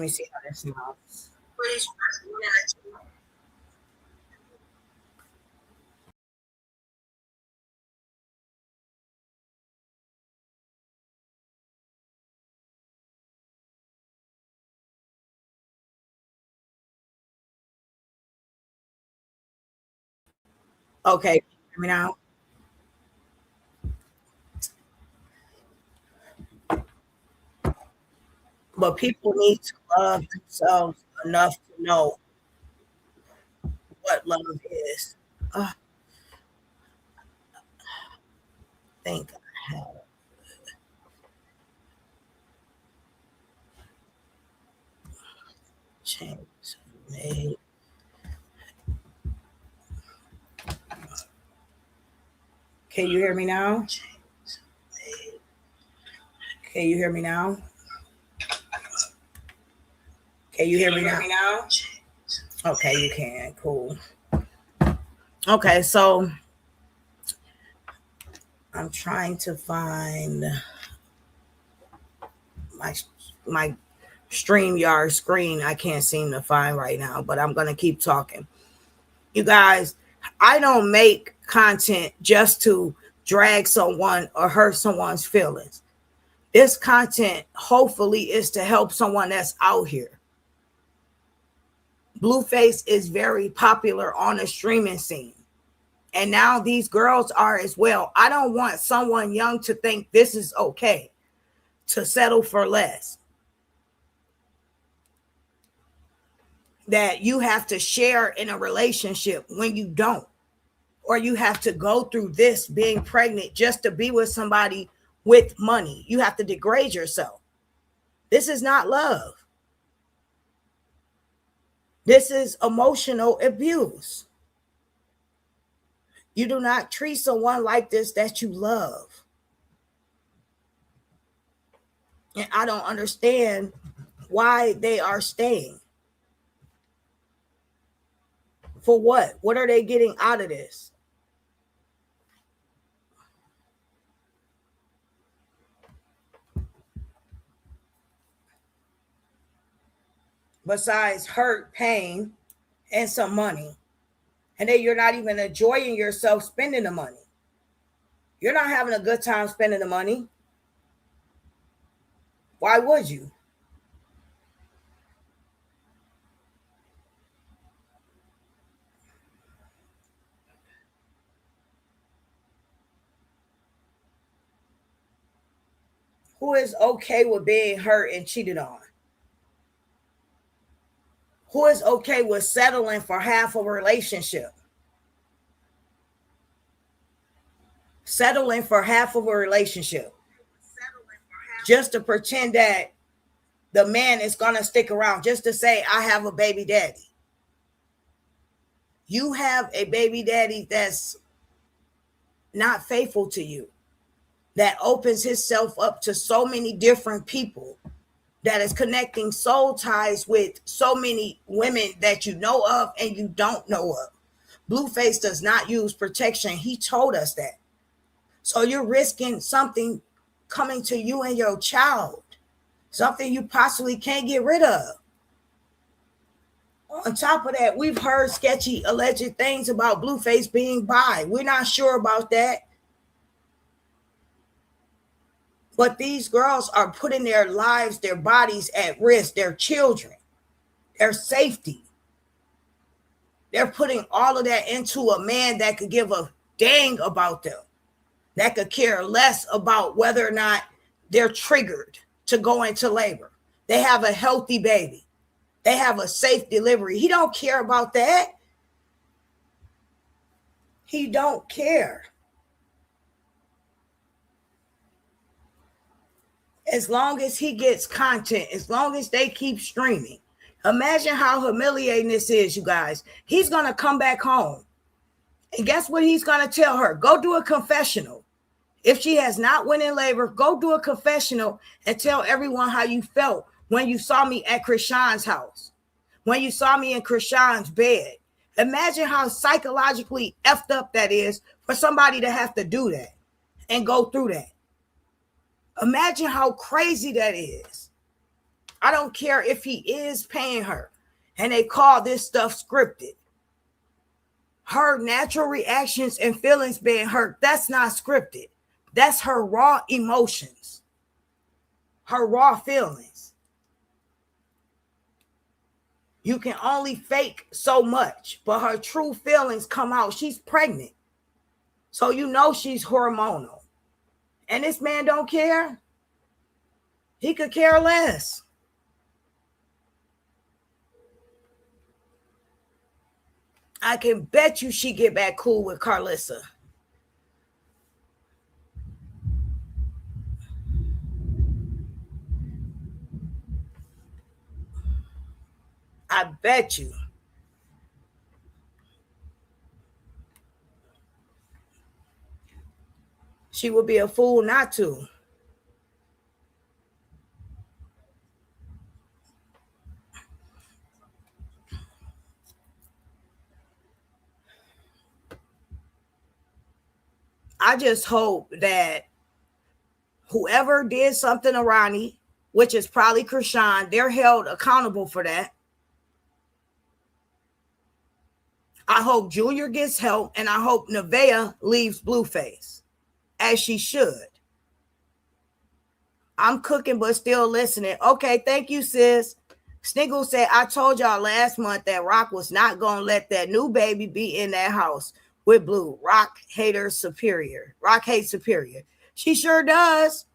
me see how this sounds. Please press 1 in the chat. Okay, hear me now. But people need to love themselves enough to know what love is. I think I have changes made. Can you hear me now? Can you hear me now? Can you hear me now? Okay, you can. Cool. Okay, so I'm trying to find my StreamYard screen. I can't seem to find right now, but I'm going to keep talking. You guys, I don't make content just to drag someone or hurt someone's feelings. This content hopefully is to help someone that's out here. BlueFace is very popular on the streaming scene. And now these girls are as well. I don't want someone young to think this is okay to settle for less. That you have to share in a relationship when you don't. Or you have to go through this being pregnant just to be with somebody with money. You have to degrade yourself. This is not love. This is emotional abuse. You do not treat someone like this that you love. And I don't understand why they are staying. For what? What are they getting out of this? Besides hurt, pain, and some money. And then you're not even enjoying yourself spending the money. You're not having a good time spending the money. Why would you? Who is okay with being hurt and cheated on? Who is okay with settling for half of a relationship? Settling for half of a relationship. Just to pretend that the man is going to stick around. Just to say, I have a baby daddy. You have a baby daddy that's not faithful to you. That opens himself up to so many different people. That is connecting soul ties with so many women that you know of and you don't know of. BlueFace does not use protection. He told us that. So you're risking something coming to you and your child. Something you possibly can't get rid of. On top of that, we've heard sketchy alleged things about BlueFace being bi. We're not sure about that. But these girls are putting their lives, their bodies at risk, their children, their safety. They're putting all of that into a man that could give a dang about them, that could care less about whether or not they're triggered to go into labor. They have a healthy baby. They have a safe delivery. He don't care about that. He don't care. As long as he gets content, as long as they keep streaming. Imagine how humiliating this is, you guys. He's going to come back home. And guess what he's going to tell her? Go do a confessional. If she has not went in labor, go do a confessional and tell everyone how you felt when you saw me at Krishan's house, when you saw me in Krishan's bed. Imagine how psychologically effed up that is for somebody to have to do that and go through that. Imagine how crazy that is. I don't care if he is paying her and they call this stuff scripted. Her natural reactions and feelings being hurt, that's not scripted. That's her raw emotions, her raw feelings. You can only fake so much, but her true feelings come out. She's pregnant. So you know she's hormonal. And this man don't care. He could care less. I can bet you she get back cool with Carlissa. I bet you. She would be a fool not to. I just hope that whoever did something to Ronnie, which is probably Krishan, they're held accountable for that. I hope Junior gets help, and I hope Nevaeh leaves BlueFace, as she should. I'm cooking, but still listening. Okay, thank you, sis. Sniggle said, I told y'all last month that Rock was not going to let that new baby be in that house with Blue. Rock hates superior. She sure does.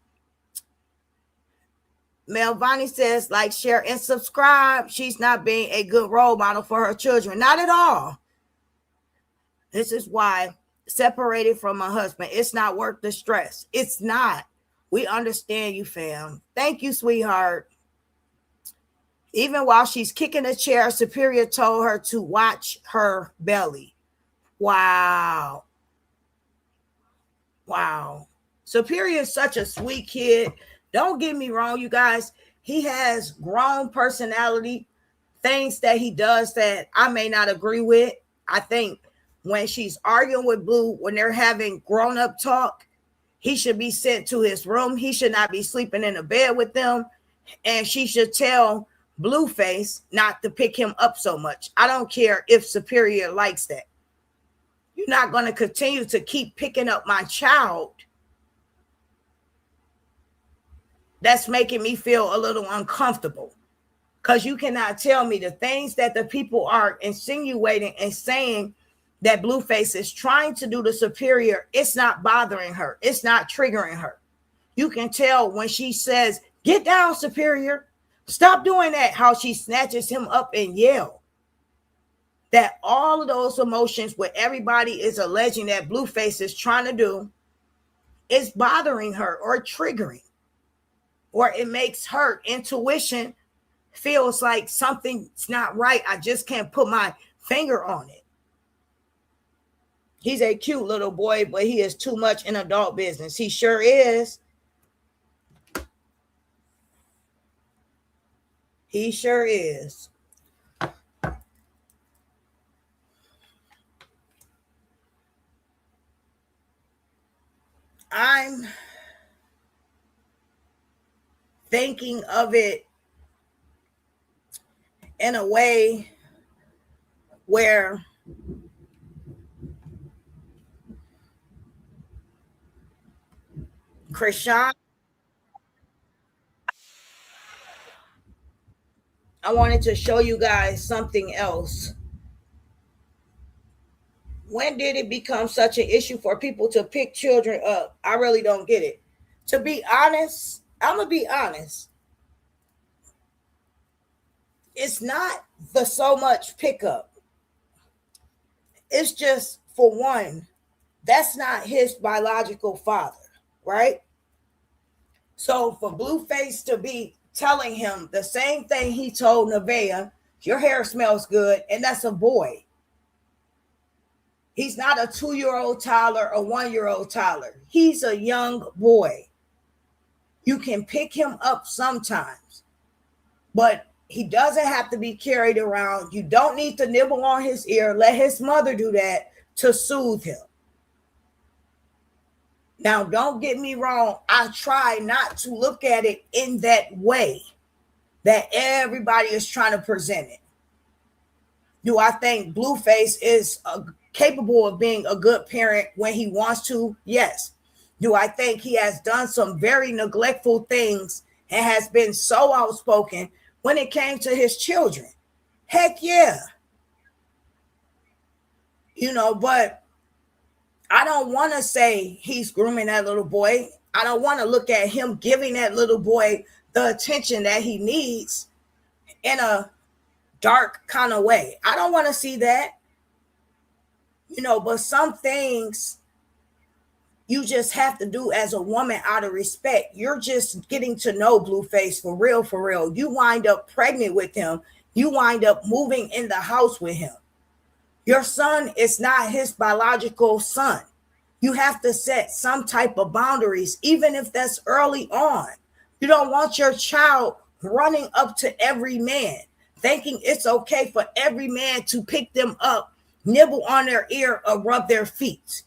Melvani says, like, share, and subscribe. She's not being a good role model for her children. Not at all. This is why separated from my husband, it's not worth the stress. It's not. We understand you, fam. Thank you, sweetheart. Even while she's kicking a chair, Superior told her to watch her belly. Wow. Wow. Superior is such a sweet kid. Don't get me wrong, you guys. He has grown personality, things that he does that I may not agree with. I think when she's arguing with Blue, when they're having grown-up talk, he should be sent to his room. He should not be sleeping in a bed with them. And she should tell BlueFace not to pick him up so much. I don't care if Superior likes that. You're not going to continue to keep picking up my child. That's making me feel a little uncomfortable. Because you cannot tell me the things that the people are insinuating and saying that BlueFace is trying to do to Superior. It's not bothering her. It's not triggering her. You can tell when she says, "Get down, superior. Stop doing that," how she snatches him up and yell. That all of those emotions, what everybody is alleging that BlueFace is trying to do, is bothering her or triggering, or it makes her intuition feels like something's not right. I just can't put my finger on it. He's a cute little boy, but he is too much in adult business. He sure is. He sure is. I'm thinking of it in a way where Krishan, I wanted to show you guys something else. When did it become such an issue for people to pick children up? I really don't get it. To be honest, I'm going to be honest. It's not the so much pickup. It's just, for one, that's not his biological father, right? So for BlueFace to be telling him the same thing he told Nevaeh, your hair smells good, and that's a boy. He's not a 2-year-old Tyler or 1-year-old Tyler. He's a young boy. You can pick him up sometimes, but he doesn't have to be carried around. You don't need to nibble on his ear. Let his mother do that to soothe him. Now, don't get me wrong. I try not to look at it in that way that everybody is trying to present it. Do I think BlueFace is capable of being a good parent when he wants to? Yes. Do I think he has done some very neglectful things and has been so outspoken when it came to his children? Heck yeah. You know, but I don't want to say he's grooming that little boy. I don't want to look at him giving that little boy the attention that he needs in a dark kind of way. I don't want to see that. You know, but some things you just have to do as a woman out of respect. You're just getting to know BlueFace for real, for real. You wind up pregnant with him. You wind up moving in the house with him. Your son is not his biological son. You have to set some type of boundaries, even if that's early on. You don't want your child running up to every man, thinking it's okay for every man to pick them up, nibble on their ear, or rub their feet.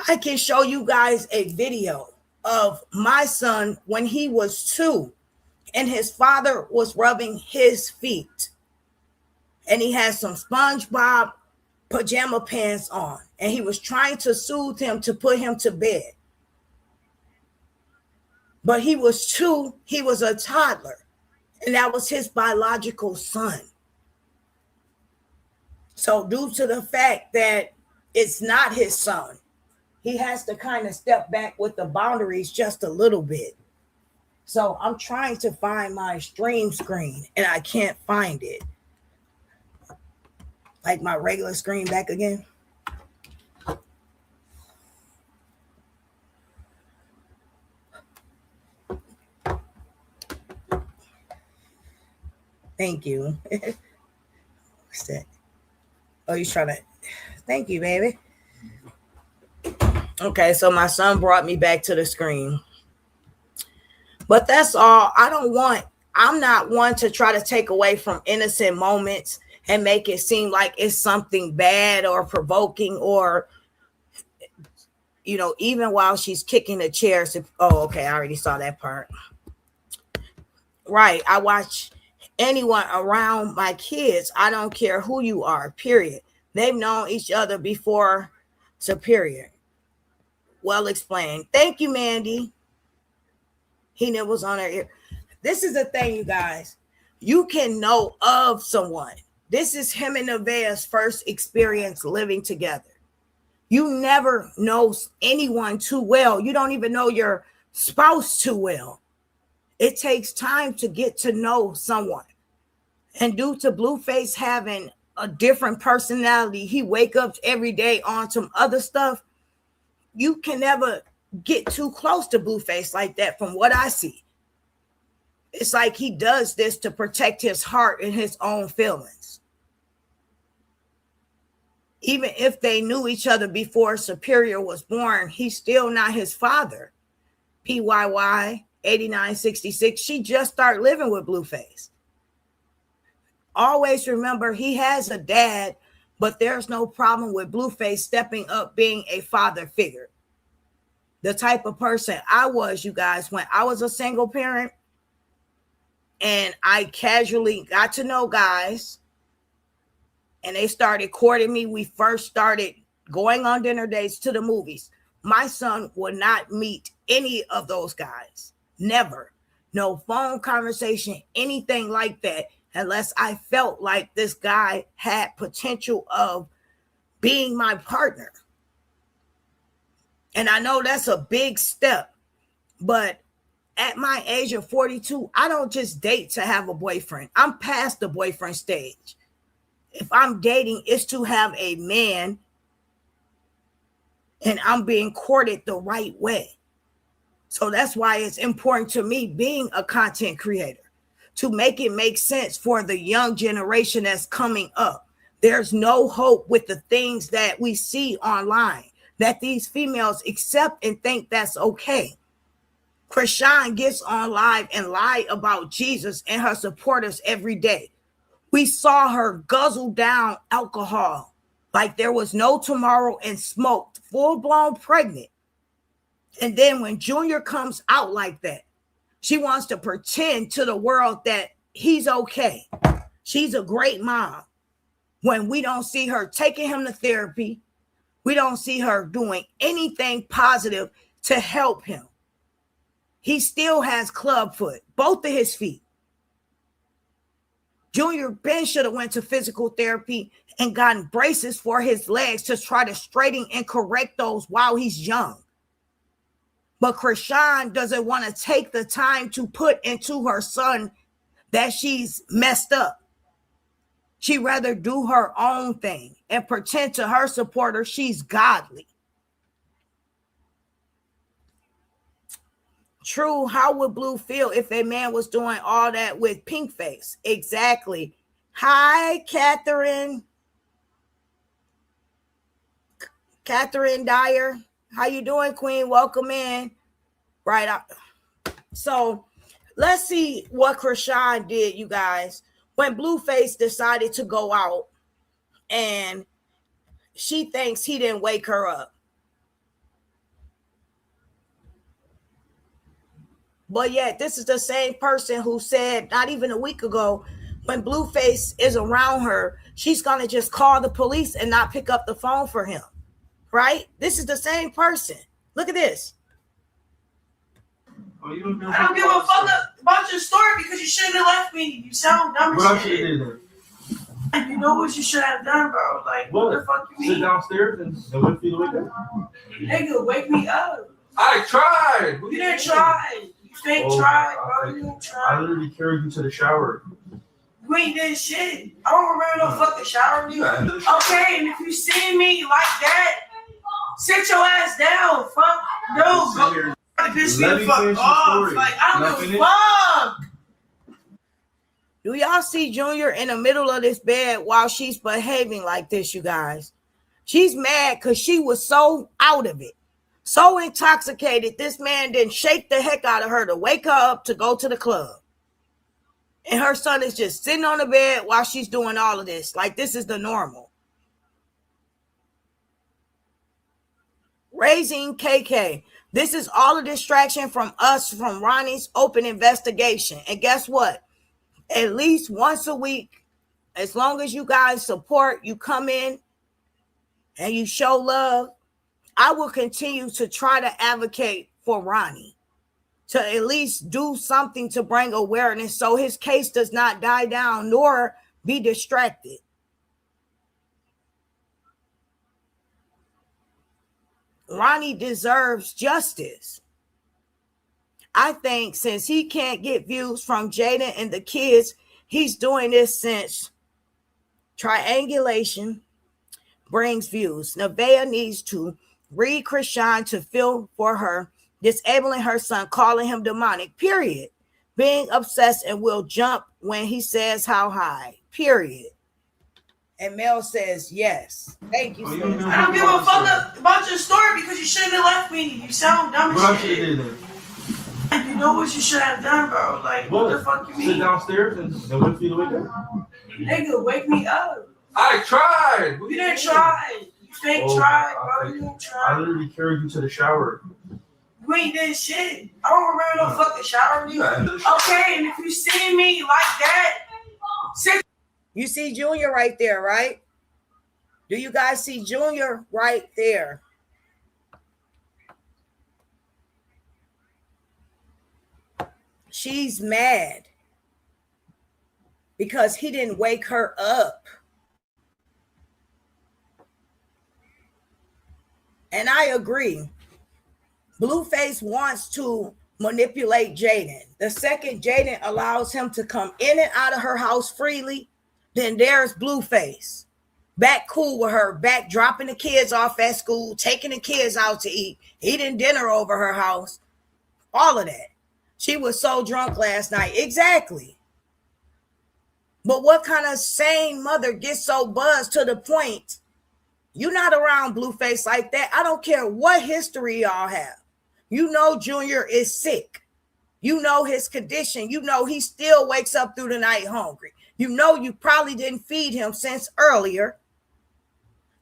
I can show you guys a video of my son when he was 2 and his father was rubbing his feet. And he had some SpongeBob pajama pants on. And he was trying to soothe him to put him to bed. But he was 2. He was a toddler. And that was his biological son. So due to the fact that it's not his son, he has to kind of step back with the boundaries just a little bit. So I'm trying to find my stream screen and I can't find it. Like my regular screen back again. Thank you. What's that? Oh, he's trying to. Thank you, baby. Okay, so my son brought me back to the screen. But that's all. I'm not one to try to take away from innocent moments and make it seem like it's something bad or provoking or, you know, even while she's kicking the chairs. Oh, okay. I already saw that part. Right. I watch anyone around my kids. I don't care who you are, period. They've known each other before superior. Well explained. Thank you, Mandy. He nibbles on her ear. This is the thing, you guys. You can know of someone. This is him and Nevaeh's first experience living together. You never know anyone too well. You don't even know your spouse too well. It takes time to get to know someone. And due to BlueFace having a different personality, he wake up every day on some other stuff. You can never get too close to BlueFace like that from what I see. It's like he does this to protect his heart and his own feelings. Even if they knew each other before Superior was born, he's still not his father. PYY 8966, she just started living with BlueFace. Always remember, he has a dad, but there's no problem with BlueFace stepping up being a father figure. The type of person I was, you guys, when I was a single parent and I casually got to know guys and they started courting me, we first started going on dinner dates to the movies. My son would not meet any of those guys. Never. No phone conversation, anything like that, unless I felt like this guy had potential of being my partner. And I know that's a big step, but at my age of 42, I don't just date to have a boyfriend. I'm past the boyfriend stage. If I'm dating, it's to have a man and I'm being courted the right way. So that's why it's important to me being a content creator, to make it make sense for the young generation that's coming up. There's no hope with the things that we see online that these females accept and think that's okay. Krishan gets on live and lie about Jesus and her supporters every day. We saw her guzzle down alcohol like there was no tomorrow and smoked, full-blown pregnant. And then when Junior comes out like that, she wants to pretend to the world that he's okay. She's a great mom. When we don't see her taking him to therapy, we don't see her doing anything positive to help him. He still has clubfoot, both of his feet. Junior Ben should have went to physical therapy and gotten braces for his legs to try to straighten and correct those while he's young. But Krishan doesn't want to take the time to put into her son that she's messed up. She'd rather do her own thing and pretend to her supporter she's godly. True, how would Blue feel if a man was doing all that with pink face? Exactly. Hi, Catherine. Catherine Dyer. How you doing, Queen? Welcome in. Right up. So let's see what Krishan did, you guys. When BlueFace decided to go out and she thinks he didn't wake her up. But yet, this is the same person who said not even a week ago, when BlueFace is around her, she's going to just call the police and not pick up the phone for him. Right? This is the same person. Look at this. I don't give a fuck about your story because you shouldn't have left me. You sound dumb as shit. You know what you should have done, bro. Like, what the fuck you mean? Sit downstairs and wait for you to wake up. Nigga, wake me up. I tried. You didn't try. You fake tried, bro. You didn't try. I literally carried you to the shower. You ain't did shit. I don't remember no fucking shower. Okay, and if you see me like that, sit your ass down. Fuck. No, go. Piss me the fuck off. Like, I don't give a fuck. Do y'all see Junior in the middle of this bed while she's behaving like this, you guys? She's mad because she was so out of it, so intoxicated. This man didn't shake the heck out of her to wake her up to go to the club. And her son is just sitting on the bed while she's doing all of this. Like, this is the normal. Raising KK. This is all a distraction from us, from Ronnie's open investigation. And guess what? At least once a week, as long as you guys support, you come in and you show love, I will continue to try to advocate for Ronnie to at least do something to bring awareness so his case does not die down nor be distracted. Ronnie deserves justice. I think since he can't get views from Jaden and the kids, he's doing this since triangulation brings views. Nevaeh needs to read Krishan to feel for her, disabling her son, calling him demonic, period. Being obsessed and will jump when he says how high, period. And Mel says yes. Thank you, sis. I don't give a fuck about your story because you shouldn't have left me. You sound dumb as shit. You know what you should have done, bro. Like, what the fuck you mean? Sit downstairs and wait for you to wake up. Nigga, wake me up. I tried. You didn't try. You fake tried, bro. You didn't try. I literally carried you to the shower. You ain't did shit. I don't remember no fucking shower. Okay, and if you see me like that, you see Junior right there, right? Do you guys see Junior right there? She's mad because he didn't wake her up. And I agree. BlueFace wants to manipulate Jaden. The second Jaden allows him to come in and out of her house freely, then there's BlueFace. Back cool with her, back dropping the kids off at school, taking the kids out to eat, eating dinner over her house, all of that. She was so drunk last night. Exactly. But what kind of sane mother gets so buzzed to the point you're not around BlueFace like that? I don't care what history y'all have. You know Junior is sick. You know his condition. You know he still wakes up through the night hungry. You know you probably didn't feed him since earlier.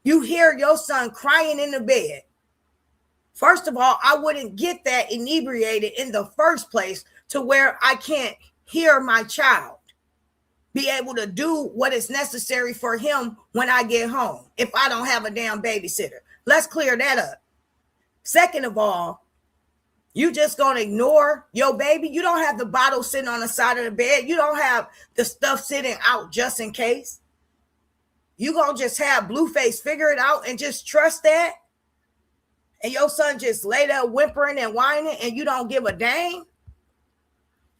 You hear your son crying in the bed. First of all, I wouldn't get that inebriated in the first place to where I can't hear my child be able to do what is necessary for him when I get home if I don't have a damn babysitter. Let's clear that up. Second of all, you just gonna ignore your baby? You don't have the bottle sitting on the side of the bed. You don't have the stuff sitting out just in case. You gonna just have BlueFace figure it out and just trust that? And your son just lay there whimpering and whining and you don't give a dang?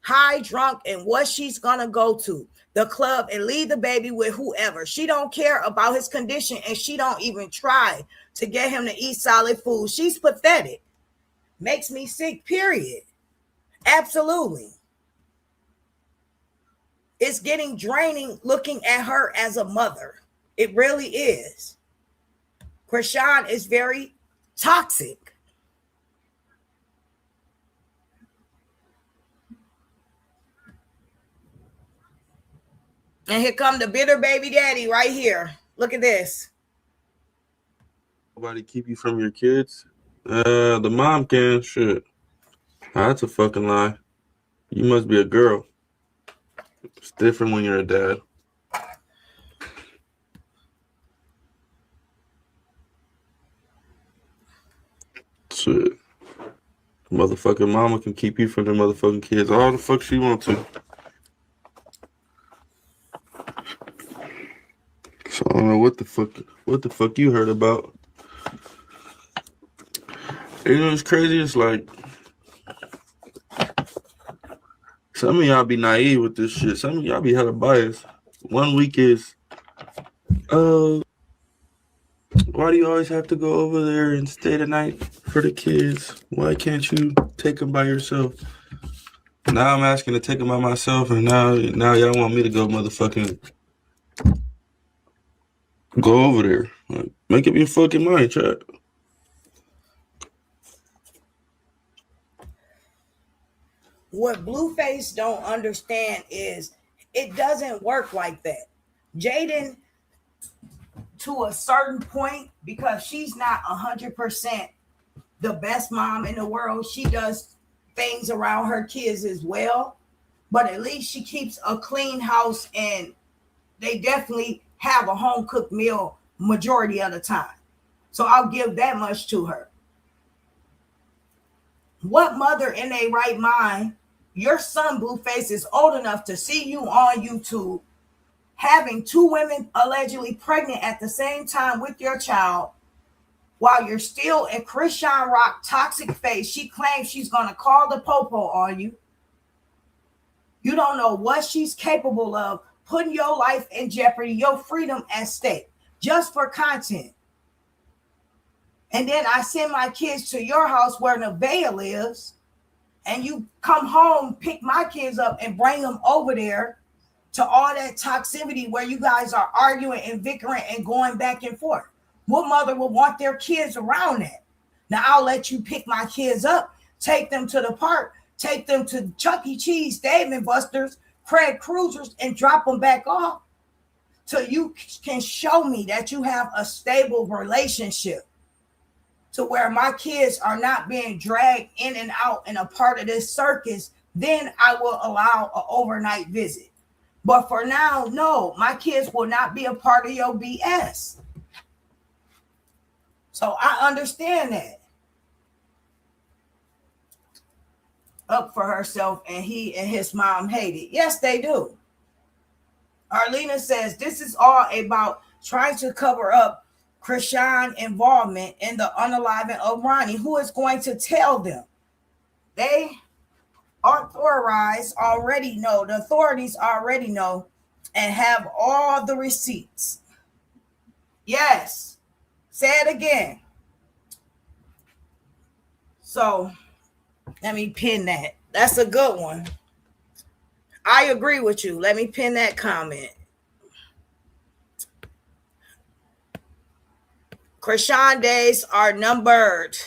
High, drunk, and what she's gonna go to the club and leave the baby with whoever. She don't care about his condition and she don't even try to get him to eat solid food. She's pathetic. Makes me sick, period. Absolutely. It's getting draining looking at her as a mother. It really is. Krishan is very toxic. And here come the bitter baby daddy right here. Look at this. Nobody keep you from your kids? The mom can. Shit. That's a fucking lie. You must be a girl. It's different when you're a dad. Shit. Motherfucking mama can keep you from the motherfucking kids all the fuck she want to. So I don't know what the fuck you heard about. You know what's crazy? It's like some of y'all be naive with this shit. Some of y'all be hella biased. One week is, why do you always have to go over there and stay the night for the kids? Why can't you take them by yourself? Now I'm asking to take them by myself, and now y'all want me to go motherfucking go over there. Like, make up your fucking mind, chat. What BlueFace don't understand is it doesn't work like that. Jaden, to a certain point, because she's not 100% the best mom in the world, she does things around her kids as well, but at least she keeps a clean house and they definitely have a home cooked meal majority of the time. So I'll give that much to her. What mother in their right mind, your son BlueFace is old enough to see you on YouTube having two women allegedly pregnant at the same time with your child, while you're still in Krishan Rock toxic phase. She claims she's going to call the popo on you. You don't know what she's capable of, putting your life in jeopardy, your freedom at stake, just for content. And then I send my kids to your house where Nevaeh lives, and you come home, pick my kids up, and bring them over there to all that toxicity where you guys are arguing and bickering and going back and forth. What mother would want their kids around that? Now, I'll let you pick my kids up, take them to the park, take them to Chuck E. Cheese, Dave & Buster's, Craig Cruisers, and drop them back off till you can show me that you have a stable relationship to where my kids are not being dragged in and out and a part of this circus. Then I will allow an overnight visit. But for now, no, my kids will not be a part of your BS. So I understand that. Up for herself, and he and his mom hate it. Yes, they do. Arlena says this is all about trying to cover up Krishan involvement in the unaliving of Ronnie. Who is going to tell them? They authorized already know. The authorities already know and have all the receipts. Yes. Say it again. So let me pin that. That's a good one. I agree with you. Let me pin that comment. Krishan days are numbered.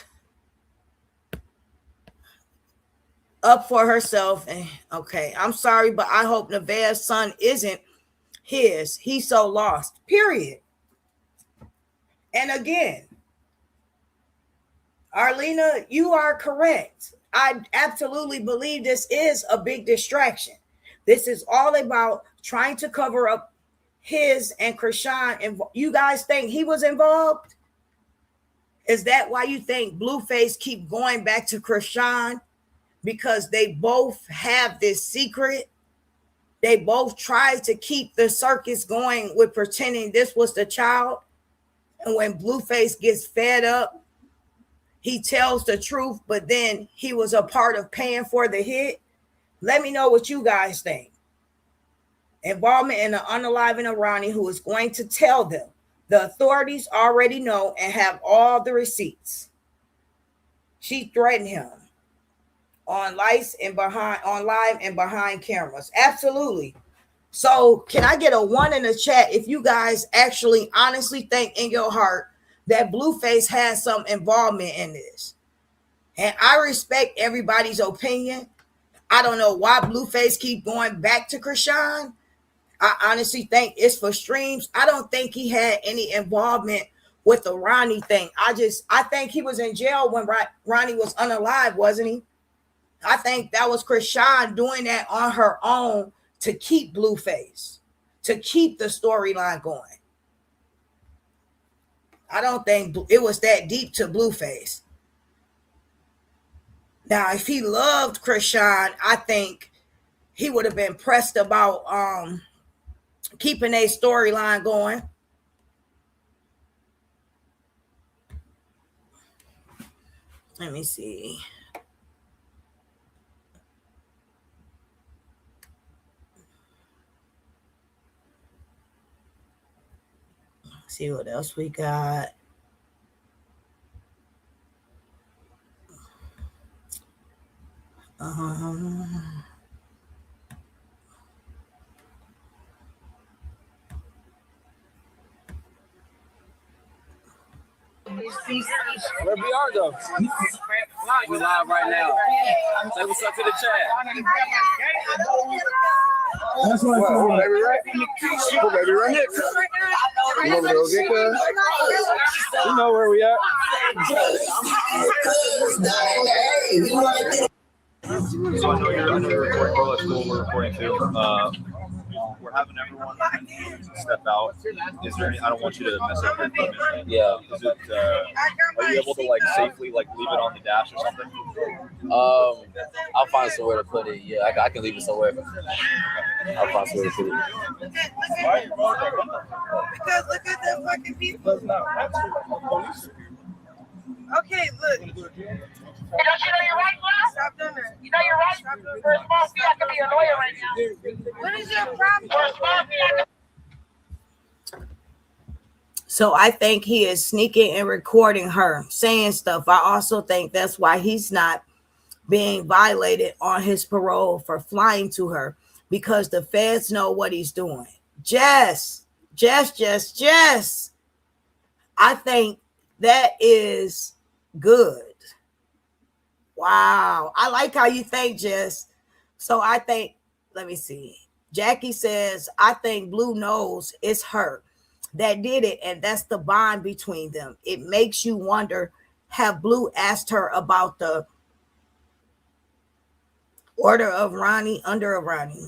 Up for herself. And okay, I'm sorry, but I hope Nevaeh's son isn't his. He's so lost. Period. And again, Arlena, you are correct. I absolutely believe this is a big distraction. This is all about trying to cover up his and Krishan. And you guys think he was involved? Is that why you think BlueFace keep going back to Krishan? Because they both have this secret. They both tried to keep the circus going with pretending this was the child. And when BlueFace gets fed up, he tells the truth, but then he was a part of paying for the hit. Let me know what you guys think. Involvement in the unaliving of Ronnie, who is going to tell them. The authorities already know and have all the receipts. She threatened him on live and behind cameras. Absolutely. So can I get a 1 in the chat if you guys actually honestly think in your heart that BlueFace has some involvement in this? And I respect everybody's opinion. I don't know why BlueFace keep going back to Krishan. I honestly think it's for streams. I don't think he had any involvement with the Ronnie thing. I think he was in jail when Ronnie was unalive, wasn't he? I think that was Krishan doing that on her own to keep BlueFace, to keep the storyline going. I don't think it was that deep to BlueFace. Now, if he loved Krishan, I think he would have been pressed about keeping a storyline going. Let me see. See what else we got. Where we are though? We live right now. Say what's up to the chat. That's right. What, baby, right? What, baby, right next. You want me to go get that? You know where we at. So I know you're recording, bro. At school, we're recording too. We're having everyone step out. Is there any? I don't want you to mess up your equipment. Yeah. Is it? Are you able to like safely like leave it on the dash or something? I'll find somewhere to put it. Yeah, I can leave it somewhere. I'll find somewhere to put it. Because look at the fucking people. Okay, look. Don't you know you're right, bro? Stop doing that. You know you're right? Stop doing that. For a small fee, I could be a lawyer right now. What is your problem? For a small fee, I could... So I think he is sneaking and recording her saying stuff. I also think that's why he's not being violated on his parole for flying to her, because the feds know what he's doing. Jess. I think that is good. Wow. I like how you think, Jess. So I think, let me see. Jackie says, I think Blue knows it's her that did it, and that's the bond between them. It makes you wonder, have Blue asked her about the order of Ronnie, under of Ronnie?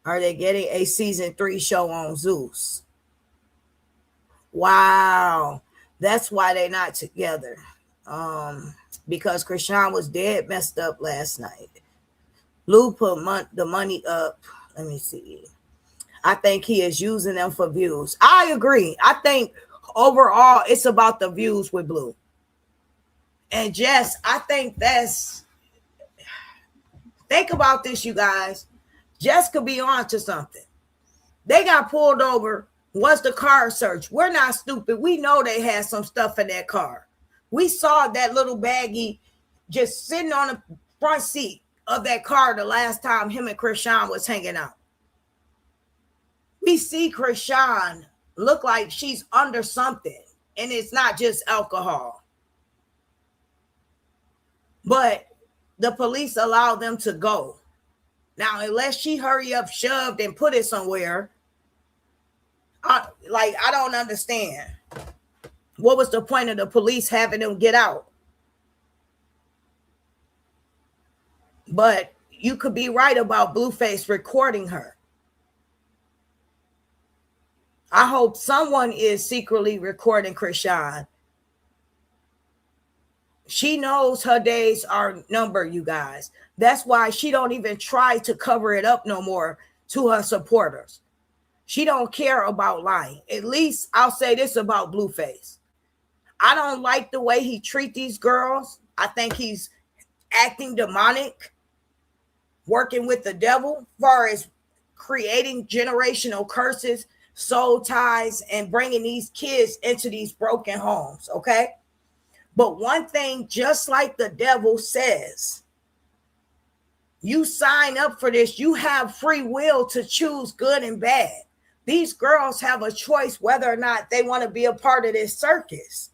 Are they getting a season 3 show on Zeus? Wow. That's why they're not together. Because Krishan was dead messed up last night. Blue put the money up. Let me see. I think he is using them for views. I agree. I think overall it's about the views with Blue. And Jess, I think think about this, you guys. Jess could be on to something. They got pulled over. Was the car search? We're not stupid. We know they had some stuff in that car. We saw that little baggie just sitting on the front seat of that car the last time him and Krishan was hanging out. We see Krishan look like she's under something, and it's not just alcohol. But the police allow them to go. Now, unless she hurry up, shoved, and put it somewhere, I don't understand. What was the point of the police having them get out? But you could be right about BlueFace recording her. I hope someone is secretly recording Krishan. She knows her days are numbered, you guys. That's why she don't even try to cover it up no more to her supporters. She don't care about lying. At least I'll say this about BlueFace. I don't like the way he treat these girls. I think he's acting demonic, working with the devil, as far as creating generational curses, soul ties, and bringing these kids into these broken homes, okay? But one thing, just like the devil says, you sign up for this, you have free will to choose good and bad. These girls have a choice whether or not they want to be a part of this circus.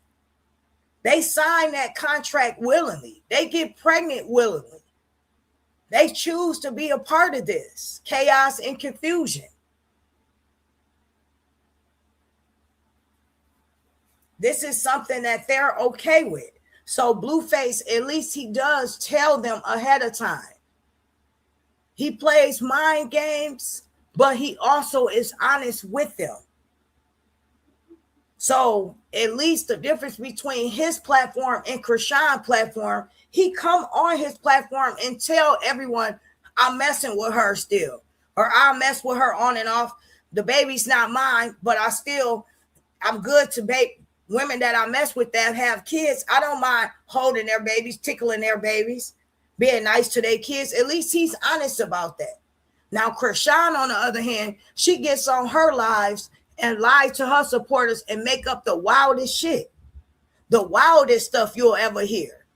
They sign that contract willingly. They get pregnant willingly. They choose to be a part of this chaos and confusion. This is something that they're okay with. So BlueFace, at least he does tell them ahead of time. He plays mind games, but he also is honest with them. So at least the difference between his platform and Krishan's platform, he come on his platform and tell everyone, I'm messing with her still, or I mess with her on and off. The baby's not mine, but I'm good to women that I mess with that have kids. I don't mind holding their babies, tickling their babies, being nice to their kids. At least he's honest about that. Now, Krishan, on the other hand, she gets on her lives and lie to her supporters and make up the wildest shit, the wildest stuff you'll ever hear.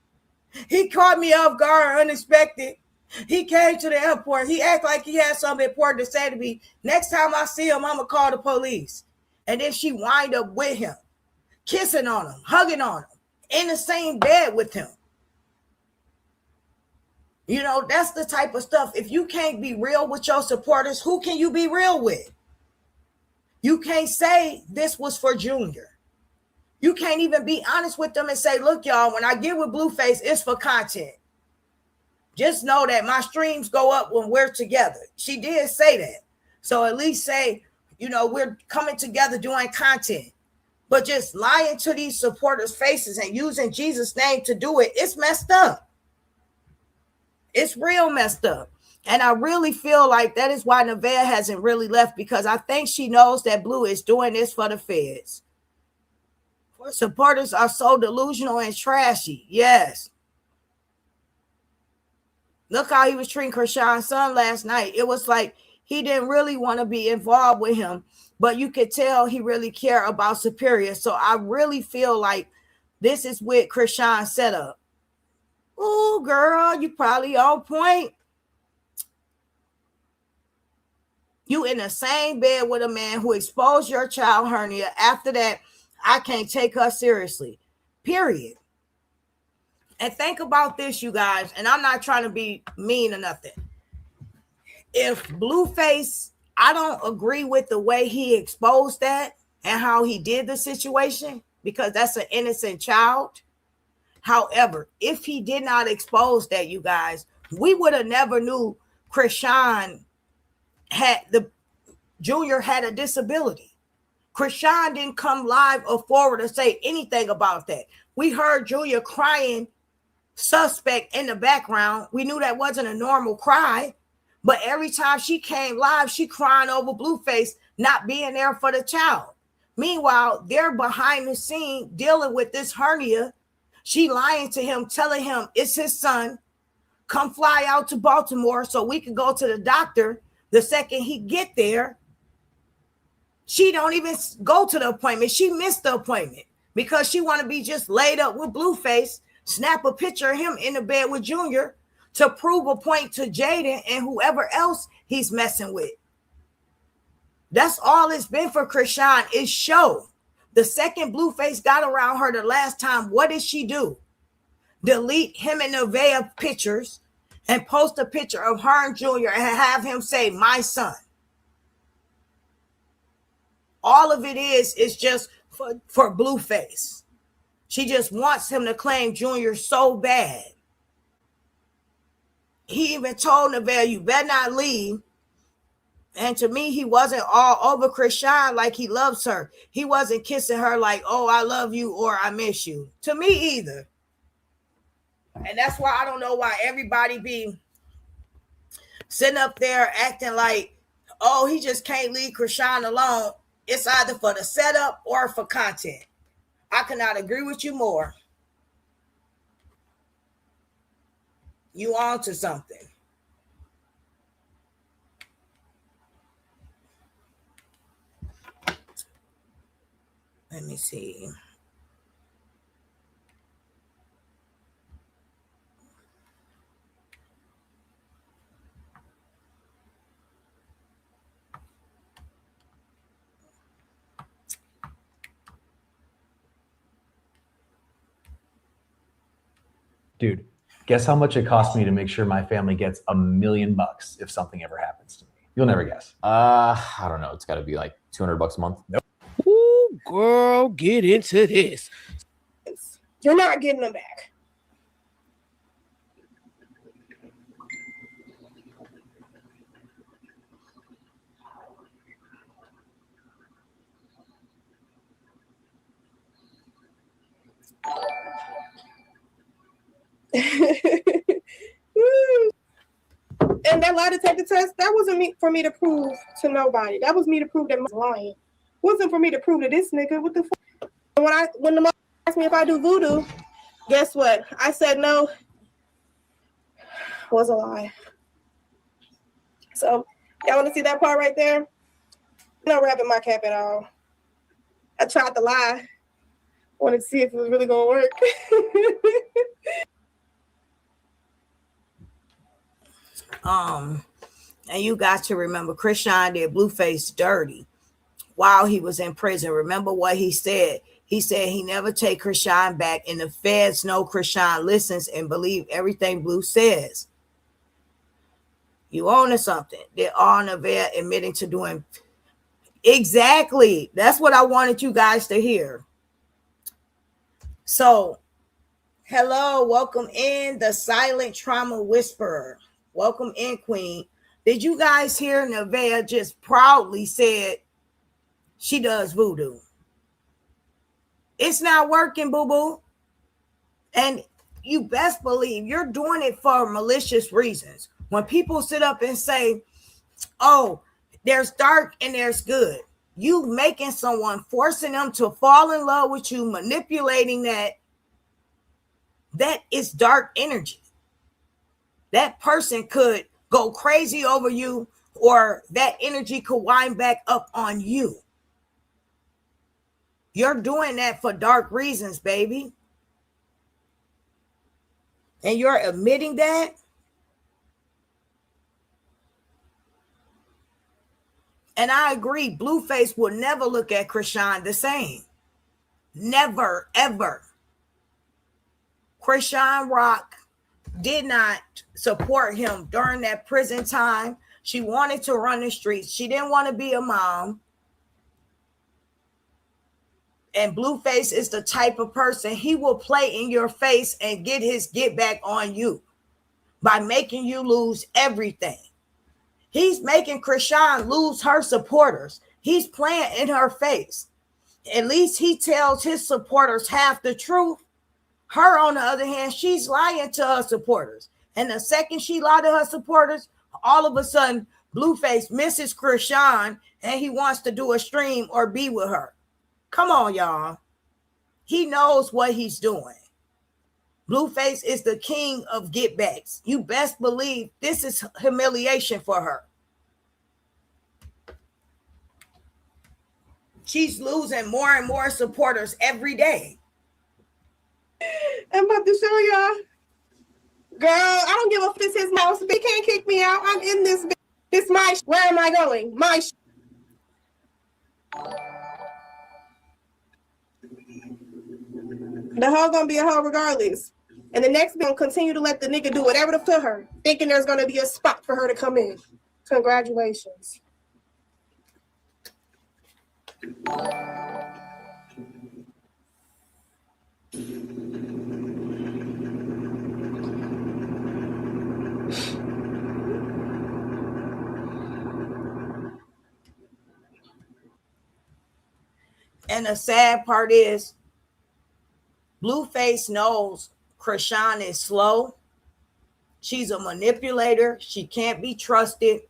He caught me off guard, unexpected. He came to the airport. He acted like he had something important to say to me. Next time I see him, I'm going to call the police. And then she wind up with him, kissing on him, hugging on him, in the same bed with him. You know, that's the type of stuff. If you can't be real with your supporters, who can you be real with? You can't say this was for Junior. You can't even be honest with them and say, look, y'all, when I get with BlueFace, it's for content. Just know that my streams go up when we're together. She did say that. So at least say, you know, we're coming together doing content. But just lying to these supporters' faces and using Jesus' name to do it, it's messed up. It's real messed up. And I really feel like that is why Nevaeh hasn't really left, because I think she knows that Blue is doing this for the feds. Supporters are so delusional and trashy. Yes. Look how he was treating Krishan's son last night. It was like he didn't really want to be involved with him, but you could tell he really cared about Superior. So I really feel like this is with Krishan's setup. Oh, girl, you probably on point. You in the same bed with a man who exposed your child hernia. After that, I can't take her seriously. Period. And think about this, you guys, and I'm not trying to be mean or nothing. If BlueFace, I don't agree with the way he exposed that and how he did the situation, because that's an innocent child. However, if he did not expose that, you guys, we would have never knew Krishan Junior had a disability. Krishan didn't come live or forward or say anything about that. We heard Junior crying suspect in the background. We knew that wasn't a normal cry, but every time she came live, she crying over BlueFace not being there for the child. Meanwhile, they're behind the scene dealing with this hernia. She lying to him, telling him it's his son. Come fly out to Baltimore so we can go to the doctor. The second he get there, she don't even go to the appointment. She missed the appointment because she want to be just laid up with BlueFace, snap a picture of him in the bed with Junior to prove a point to Jaden and whoever else he's messing with. That's all it's been for Krishan, is show. The second BlueFace got around her the last time, what did she do? Delete him and Nevaeh pictures and post a picture of her and Junior and have him say, my son. All of it is just for BlueFace. She just wants him to claim Junior so bad. He even told Nevaeh, you better not leave. And to me, he wasn't all over Krishan like he loves her. He wasn't kissing her like, oh, I love you or I miss you. To me either. And that's why I don't know why everybody be sitting up there acting like, oh, he just can't leave Krishan alone. It's either for the setup or for content. I cannot agree with you more. You on to something. Let me see. Dude, guess how much it cost me to make sure my family gets $1 million if something ever happens to me? You'll never guess. I don't know. It's got to be like $200 a month. Nope. Ooh, girl, get into this. You're not getting them back. And that lie detector test, that wasn't for me to prove to nobody. That was me to prove that I was lying. Wasn't for me to prove to this nigga. What the fuck? When the mom asked me if I do voodoo, guess what? I said no. Was a lie. So y'all want to see that part right there? No wrapping my cap at all. I tried to lie. Wanted to see if it was really gonna work. And you got to remember, Krishan did BlueFace dirty while he was in prison. Remember what he said? He said he never take Krishan back, and the feds know Krishan listens and believe everything Blue says. You own to something. They're all Nevaeh admitting to doing exactly. That's what I wanted you guys to hear. So, hello, welcome in the silent trauma whisperer. Welcome in, Queen. Did you guys hear Nevaeh just proudly said she does voodoo? It's not working, boo-boo. And you best believe you're doing it for malicious reasons. When people sit up and say, oh, there's dark and there's good. You making someone, forcing them to fall in love with you, manipulating that is dark energy. That person could go crazy over you, or that energy could wind back up on you. You're doing that for dark reasons, baby. And you're admitting that. And I agree, BlueFace will never look at Krishan the same. Never, ever. Krishan Rock did not support him during that prison time. She wanted to run the streets. She didn't want to be a mom. And BlueFace is the type of person, he will play in your face and get his get back on you by making you lose everything. He's making Krishan lose her supporters. He's playing in her face. At least he tells his supporters half the truth. Her, on the other hand, she's lying to her supporters. And the second she lied to her supporters, all of a sudden, BlueFace misses Krishan and he wants to do a stream or be with her. Come on, y'all. He knows what he's doing. BlueFace is the king of get backs. You best believe this is humiliation for her. She's losing more and more supporters every day. I'm about to show y'all. Girl, I don't give a fuck. It's his house. They can't kick me out. I'm in this. It's my. Where am I going? My. The hoe gonna be a hoe regardless. And the next gonna continue to let the nigga do whatever to put her, thinking there's gonna be a spot for her to come in. Congratulations. And the sad part is, BlueFace knows Krishan is slow. She's a manipulator. She can't be trusted.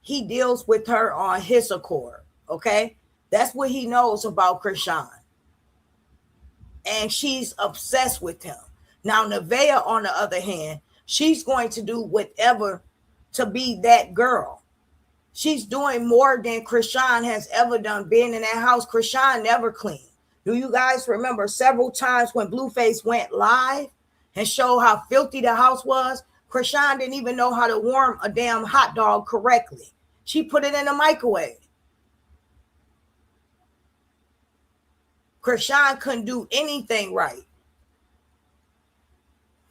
He deals with her on his accord, okay? That's what he knows about Krishan. And she's obsessed with him. Now, Nevaeh, on the other hand, she's going to do whatever to be that girl. She's doing more than Krishan has ever done. Being in that house, Krishan never cleaned. Do you guys remember several times when BlueFace went live and showed how filthy the house was? Krishan didn't even know how to warm a damn hot dog correctly. She put it in the microwave. Krishan couldn't do anything right.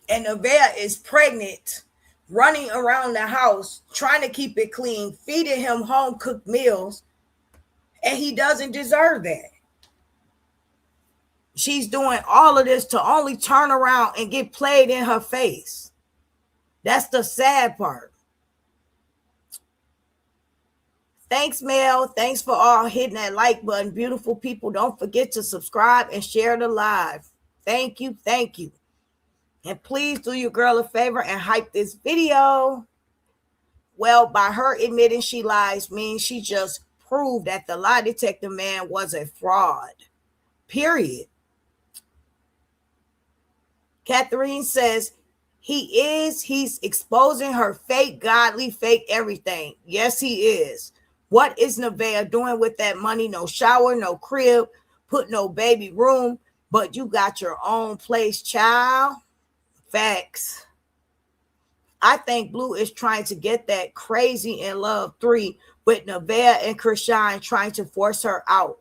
And Nevaeh is pregnant, running around the house, trying to keep it clean, feeding him home-cooked meals, and he doesn't deserve that. She's doing all of this to only turn around and get played in her face. That's the sad part. Thanks, Mel. Thanks for all hitting that like button. Beautiful people, don't forget to subscribe and share the live. Thank you. Thank you. And please do your girl a favor and hype this video. Well, by her admitting she lies means she just proved that the lie detector man was a fraud. Period. Catherine says, he's exposing her fake godly, fake everything. Yes, he is. What is Nevaeh doing with that money? No shower, no crib, put no baby room, but you got your own place, child. Facts. I think Blue is trying to get that Crazy in Love 3 with Nevaeh and Krishan trying to force her out.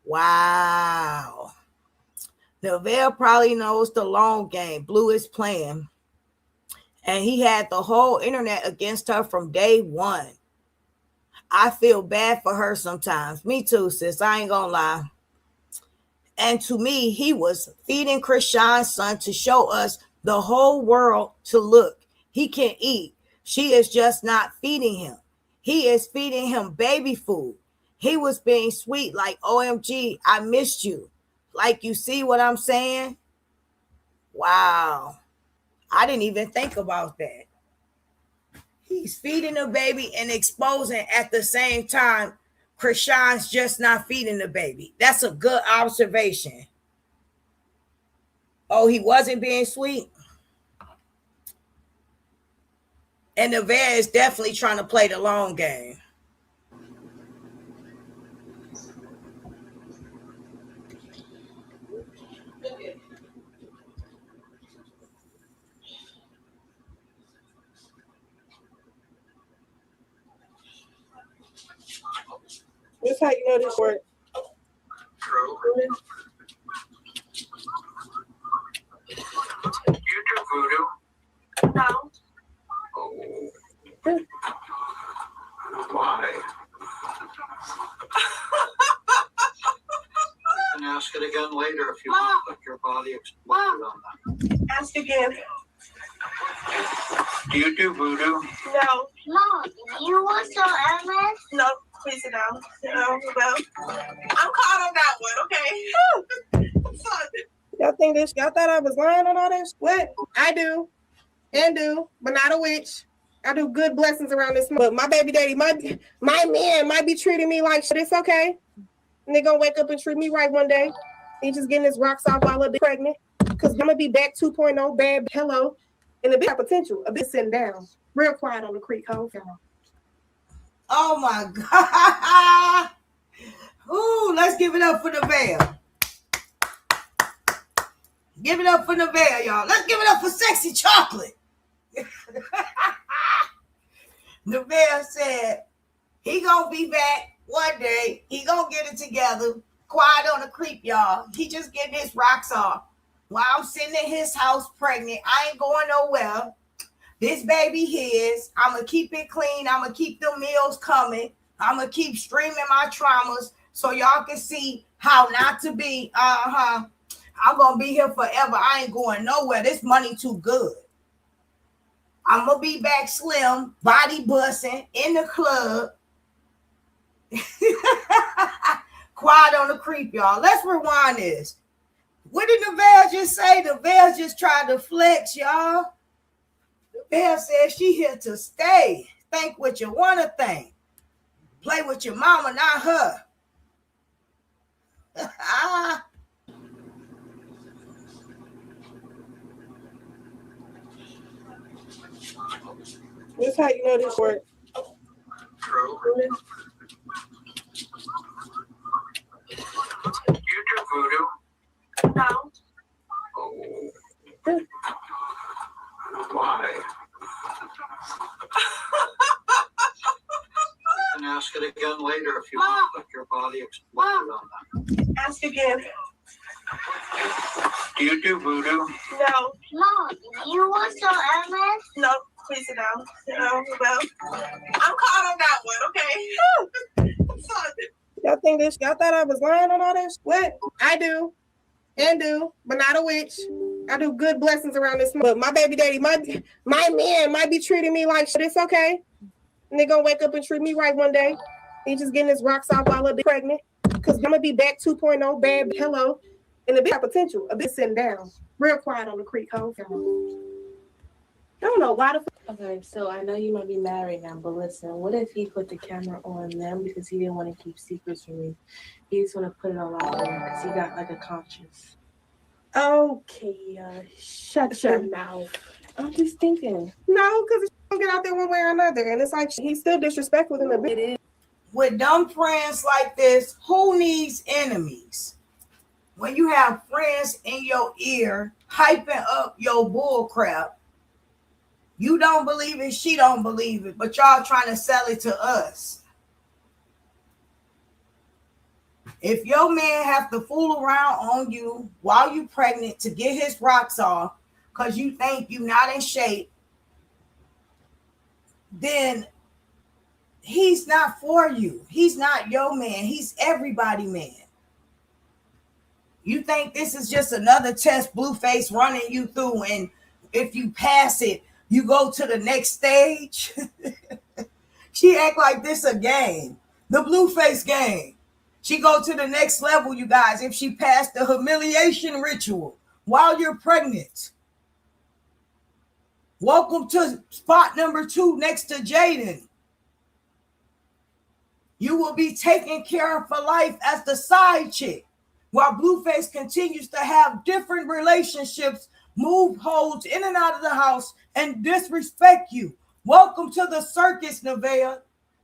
Wow. Nevaeh probably knows the long game Blue is playing. And he had the whole internet against her from day one. I feel bad for her sometimes. Me too, sis. I ain't gonna lie. And to me, he was feeding Krishan's son to show us the whole world to look. He can eat. She is just not feeding him. He is feeding him baby food. He was being sweet like, OMG, I missed you. Like, you see what I'm saying? Wow. I didn't even think about that. He's feeding the baby and exposing at the same time Krishan's just not feeding the baby. That's a good observation. Oh, he wasn't being sweet. And Nevaeh is definitely trying to play the long game. This how you know this works. True. You do voodoo? No. Oh. Why? You can ask it again later if you want, but your body exploded on that. Ask again. Do you do voodoo? No. Mom, you also Emmett? No, please sit down. No. I'm caught on that one, okay? Y'all think this? Y'all thought I was lying on all this? What? I do. And do, but not a witch. I do good blessings around this. But my baby daddy, my man might be treating me like shit. It's okay. And they gonna wake up and treat me right one day. He just getting his rocks off while I'm pregnant. Because I'm gonna be back 2.0, bad hello. And a bit of potential, a bit sitting down. Real quiet on the creek, ho. Oh my God. Ooh, let's give it up for Nevaeh. Give it up for Nevaeh, y'all. Let's give it up for Sexy Chocolate. Nevaeh said he gonna be back one day. He gonna get it together. Quiet on the creep, y'all. He just getting his rocks off. While I'm sitting in his house pregnant, I ain't going nowhere. This baby his. I'm going to keep it clean. I'm going to keep the meals coming. I'm going to keep streaming my traumas so y'all can see how not to be. I'm going to be here forever. I ain't going nowhere. This money too good. I'm going to be back slim, body busting, in the club. Quiet on the creep, y'all. Let's rewind this. What did Nevaeh just say? Nevaeh just tried to flex, y'all. Nevaeh said she here to stay. Think what you want to think. Play with your mama, not her. This how you know this works. True. You do voodoo? No. Oh. Why? You can ask it again later if you want, but your body exploded on that. Ask again. Do you do voodoo? No. Mom, you also Emmett? No, please sit down. No. I'm caught on that one, okay? Y'all think this? Y'all thought I was lying on all this? What? I do. And do, but not a witch. I do good blessings around this. But my baby daddy, my man might be treating me like shit. It's okay. And they gonna wake up and treat me right one day. He just getting his rocks off while I'm pregnant. Because I'm gonna be back 2.0, bad hello. And a bit of potential, a bit sitting down. Real quiet on the creek, ho. I don't know why the Okay, so I know you might be mad right now, but listen, what if he put the camera on them because he didn't want to keep secrets from me? He just want to put it all out there because he got like a conscience. Okay, shut your mouth. I'm just thinking. No, because it's gonna get out there one way or another. And it's like he's still disrespectful in the bit. It is. With dumb friends like this, who needs enemies? When you have friends in your ear hyping up your bull crap, you don't believe it, she don't believe it, but y'all trying to sell it to us. If your man have to fool around on you while you pregnant to get his rocks off because you think you not in shape, then he's not for you. He's not your man. He's everybody man. You think this is just another test BlueFace running you through, and if you pass it, you go to the next stage? She act like this a game. The BlueFace game. She go to the next level, you guys, if she passed the humiliation ritual while you're pregnant. Welcome to spot number 2 next to Jaden. You will be taken care of for life as the side chick, while BlueFace continues to have different relationships, move hoes in and out of the house, and disrespect you. Welcome to the circus, Nevaeh.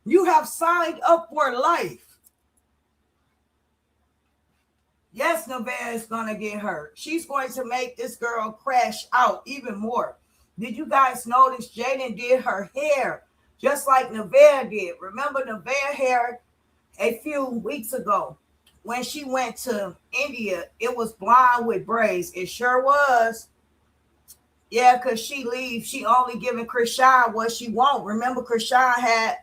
You have signed up for life. Yes, Nevaeh is going to get hurt. She's going to make this girl crash out even more. Did you guys notice Jaden did her hair just like Nevaeh did? Remember Nevaeh hair a few weeks ago when she went to India? It was blonde with braids. It sure was. Yeah, because she leaves. She only giving Krishan what she want. Remember, Krishan had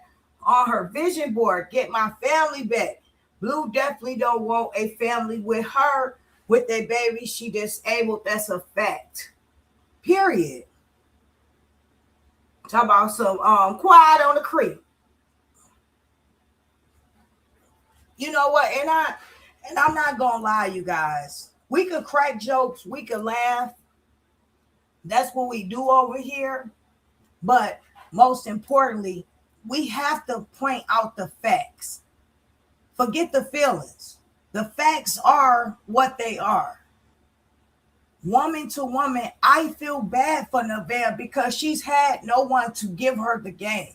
on her vision board, get my family back. Blue definitely don't want a family with her, with a baby she disabled. That's a fact. Period. Talk about some quiet on the creek. You know what? And I'm not gonna lie, you guys. We could crack jokes, we could laugh. That's what we do over here. But most importantly, we have to point out the facts. Forget the feelings. The facts are what they are. Woman to woman, I feel bad for Nevaeh because she's had no one to give her the game.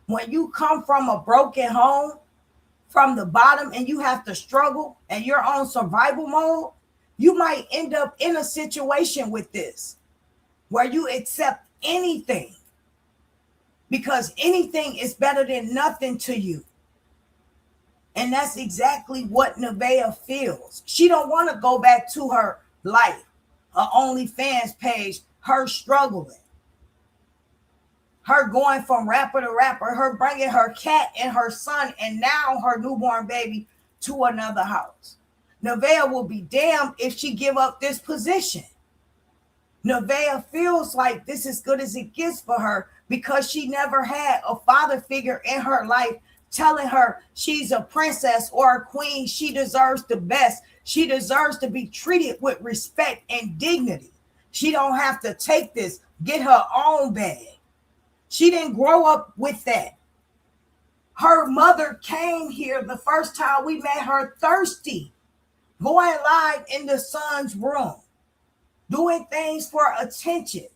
When you come from a broken home, from the bottom, and you have to struggle and you're on survival mode, you might end up in a situation with this where you accept anything because anything is better than nothing to you. And that's exactly what Nevaeh feels. She don't want to go back to her life, her OnlyFans page, her struggling, her going from rapper to rapper, her bringing her cat and her son and now her newborn baby to another house. Nevaeh will be damned if she give up this position. Nevaeh feels like this is good as it gets for her because she never had a father figure in her life telling her she's a princess or a queen. She deserves the best. She deserves to be treated with respect and dignity. She don't have to take this, get her own bag. She didn't grow up with that. Her mother came here the first time we met her thirsty, going live in the son's room, doing things for attention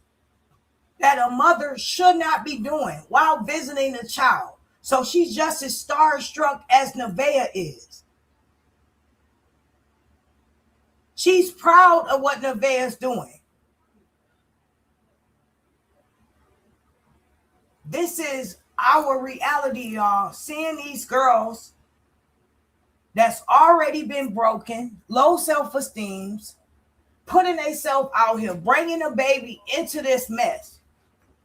that a mother should not be doing while visiting a child. So she's just as starstruck as Nevaeh is. She's proud of what Nevaeh is doing. This is our reality, y'all. Seeing these girls that's already been broken, low self-esteems, putting themselves out here, bringing a baby into this mess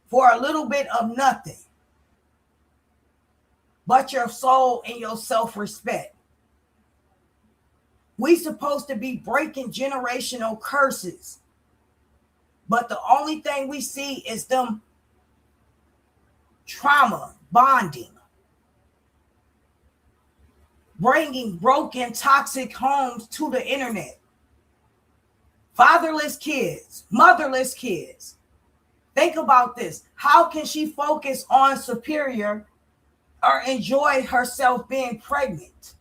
for a little bit of nothing but your soul and your self-respect. We supposed to be breaking generational curses, but the only thing we see is them trauma bonding, bringing broken, toxic homes to the internet. Fatherless kids, motherless kids. Think about this. How can she focus on Superior or enjoy herself being pregnant?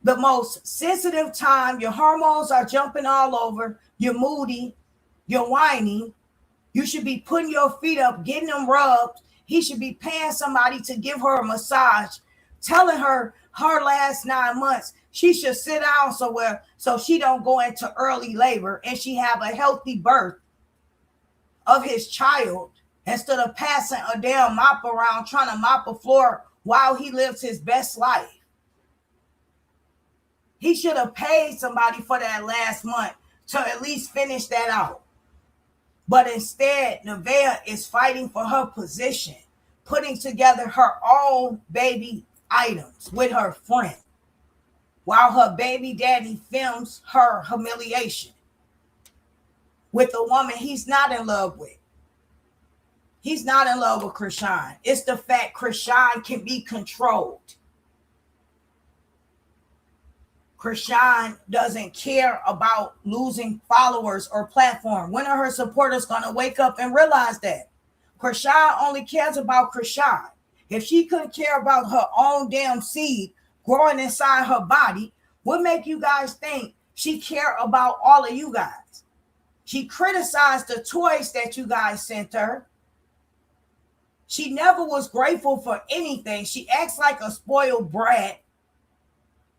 The most sensitive time, your hormones are jumping all over, you're moody, you're whiny. You should be putting your feet up, getting them rubbed. He should be paying somebody to give her a massage, telling her her last 9 months she should sit down somewhere so she don't go into early labor and she have a healthy birth of his child instead of passing a damn mop around trying to mop a floor while he lives his best life. He should have paid somebody for that last month to at least finish that out. But instead, Nevaeh is fighting for her position, putting together her own baby items with her friend, while her baby daddy films her humiliation with a woman he's not in love with. He's not in love with Krishan. It's the fact Krishan can be controlled. Krishan doesn't care about losing followers or platform. When are her supporters going to wake up and realize that? Krishan only cares about Krishan. If she couldn't care about her own damn seed growing inside her body, what make you guys think she care about all of you guys? She criticized the toys that you guys sent her. She never was grateful for anything. She acts like a spoiled brat.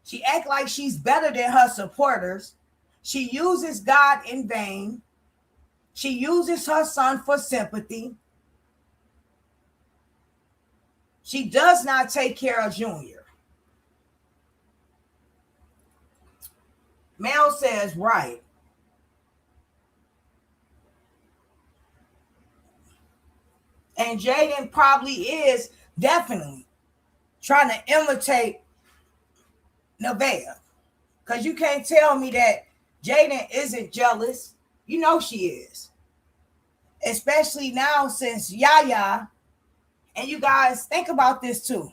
She acts like she's better than her supporters. She uses God in vain. She uses her son for sympathy. She does not take care of Junior. Mel says, right. And Jaden probably is definitely trying to imitate Nevaeh. Because you can't tell me that Jaden isn't jealous. You know she is. Especially now since Yaya, and you guys think about this too.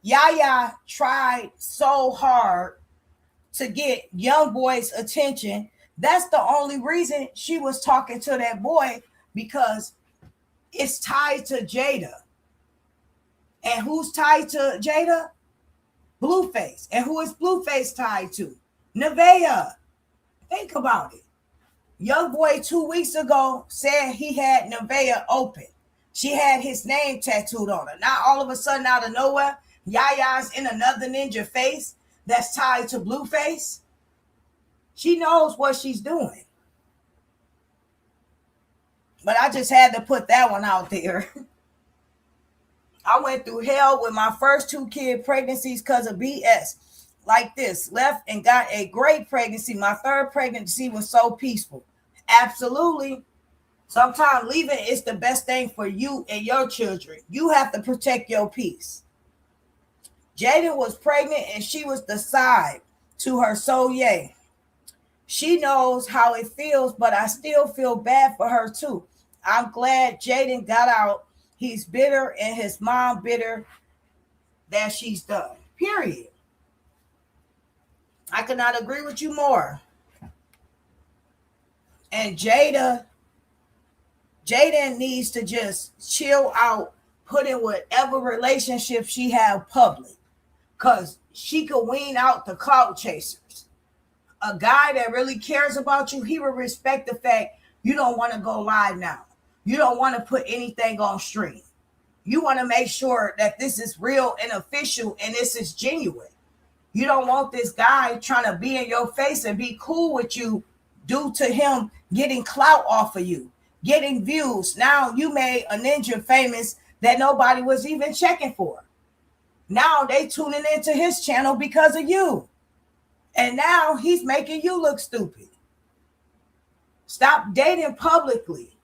Yaya tried so hard to get young boy's attention. That's the only reason she was talking to that boy, because it's tied to Jada. And who's tied to Jada? BlueFace. And who is BlueFace tied to? Nevaeh. Think about it. Young boy 2 weeks ago said he had Nevaeh open. She had his name tattooed on her. Now all of a sudden, out of nowhere, Yaya's in another ninja face that's tied to BlueFace. She knows what she's doing. But I just had to put that one out there. I went through hell with my first 2 kid pregnancies because of BS. Like this, left and got a great pregnancy. My 3rd pregnancy was so peaceful. Absolutely. Sometimes leaving is the best thing for you and your children. You have to protect your peace. Jaden was pregnant and she was the side to her, so yay. She knows how it feels, but I still feel bad for her too. I'm glad Jaden got out. He's bitter and his mom bitter that she's done. Period. I cannot agree with you more. And Jaden needs to just chill out, put in whatever relationship she have public, because she could wean out the clout chasers. A guy that really cares about you, he will respect the fact you don't want to go live now. You don't want to put anything on stream. You want to make sure that this is real and official and this is genuine. You don't want this guy trying to be in your face and be cool with you due to him getting clout off of you, getting views. Now you made a ninja famous that nobody was even checking for. Now they tuning into his channel because of you. And now he's making you look stupid. Stop dating publicly.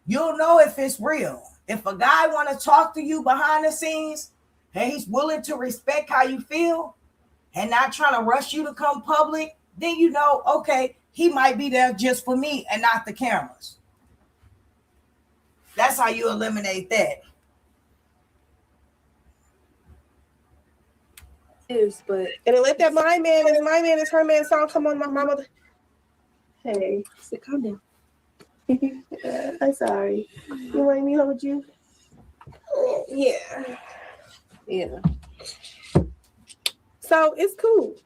You'll know if it's real. If a guy want to talk to you behind the scenes and he's willing to respect how you feel and not trying to rush you to come public, then you know, okay, he might be there just for me and not the cameras. That's how you eliminate that. But and let that my man is her man song come on my mama. Hey, sit calm down. I'm sorry. You want me to hold you? Yeah. Yeah. So it's cool.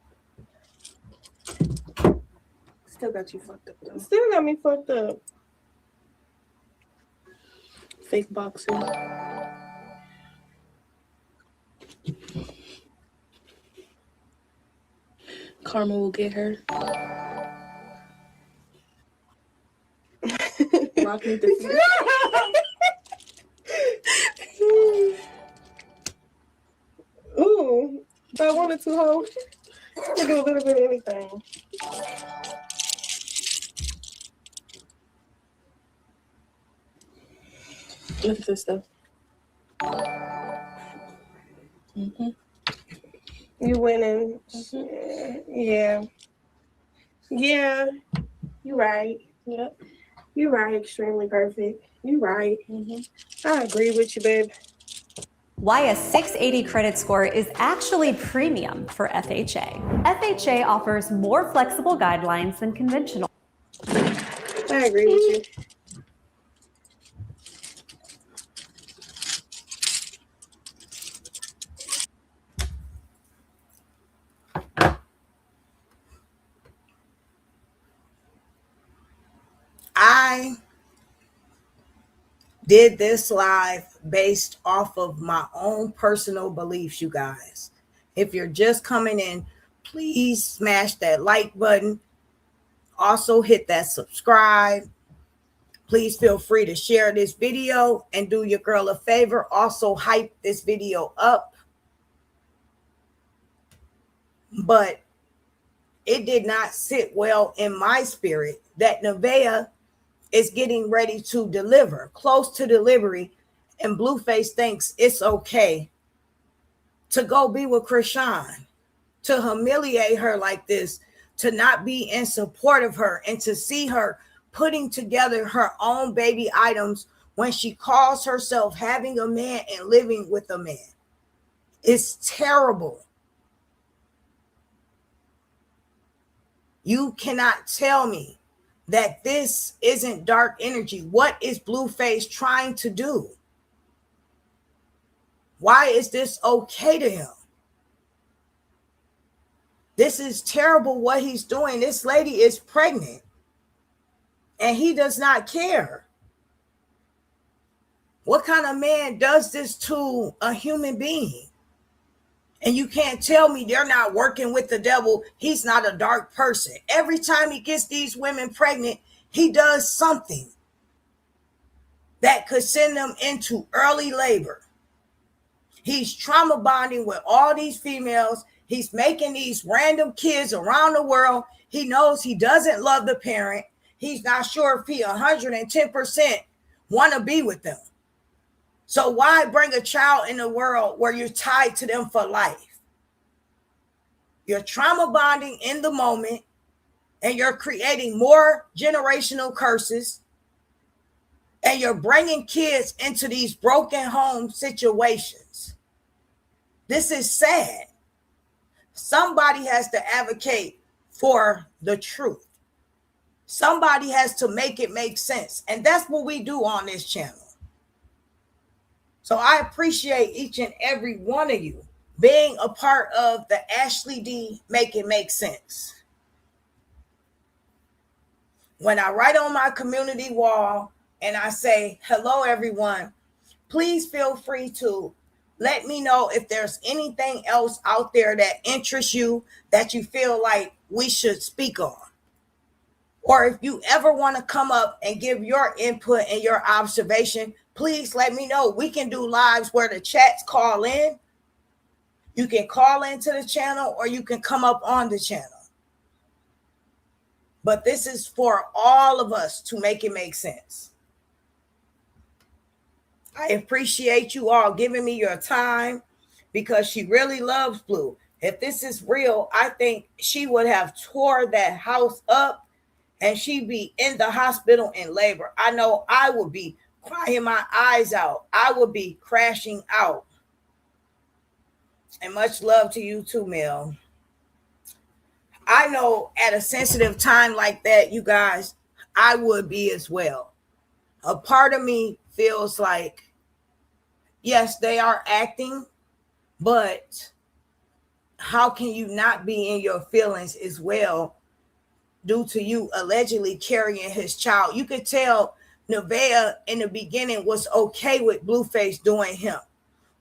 Still got you fucked up though. Still got me fucked up. Fake boxing. Karma will get her. Rock me the Ooh, if I wanted to hold, I could do a little bit of anything. Look at this stuff. Mm-hmm. You winning. Yeah. Yeah. You're right. Yep. You're right. Extremely perfect. You're right. Mm-hmm. I agree with you, babe. Why a 680 credit score is actually premium for FHA. FHA offers more flexible guidelines than conventional. I agree with you. I did this live based off of my own personal beliefs, you guys. If you're just coming in, please smash that like button. Also hit that subscribe. Please feel free to share this video and do your girl a favor. Also hype this video up. But it did not sit well in my spirit that Nevaeh is getting ready to deliver, close to delivery, and BlueFace thinks it's okay to go be with Krishan, to humiliate her like this, to not be in support of her, and to see her putting together her own baby items when she calls herself having a man and living with a man. It's terrible. You cannot tell me that this isn't dark energy. What is BlueFace trying to do? Why is this okay to him? This is terrible what he's doing. This lady is pregnant and he does not care. What kind of man does this to a human being? And you can't tell me they're not working with the devil. He's not a dark person. Every time he gets these women pregnant, he does something that could send them into early labor. He's trauma bonding with all these females. He's making these random kids around the world. He knows he doesn't love the parent. He's not sure if he 110% want to be with them. So why bring a child in the world where you're tied to them for life? You're trauma bonding in the moment, and you're creating more generational curses, and you're bringing kids into these broken home situations. This is sad. Somebody has to advocate for the truth. Somebody has to make it make sense. And that's what we do on this channel. So I appreciate each and every one of you being a part of the Ashley D Make It Make Sense. When I write on my community wall and I say, hello, everyone, please feel free to let me know if there's anything else out there that interests you, that you feel like we should speak on. Or if you ever want to come up and give your input and your observation, please let me know. We can do lives where the chats call in. You can call into the channel or you can come up on the channel. But this is for all of us to make it make sense. I appreciate you all giving me your time because she really loves Blue. If this is real, I think she would have tore that house up and she'd be in the hospital in labor. I know I would be crying my eyes out. I would be crashing out. And much love to you too, Mel. I know at a sensitive time like that, you guys, I would be as well. A part of me feels like, yes, they are acting, but how can you not be in your feelings as well due to you allegedly carrying his child? You could tell Nevaeh in the beginning was okay with BlueFace doing him.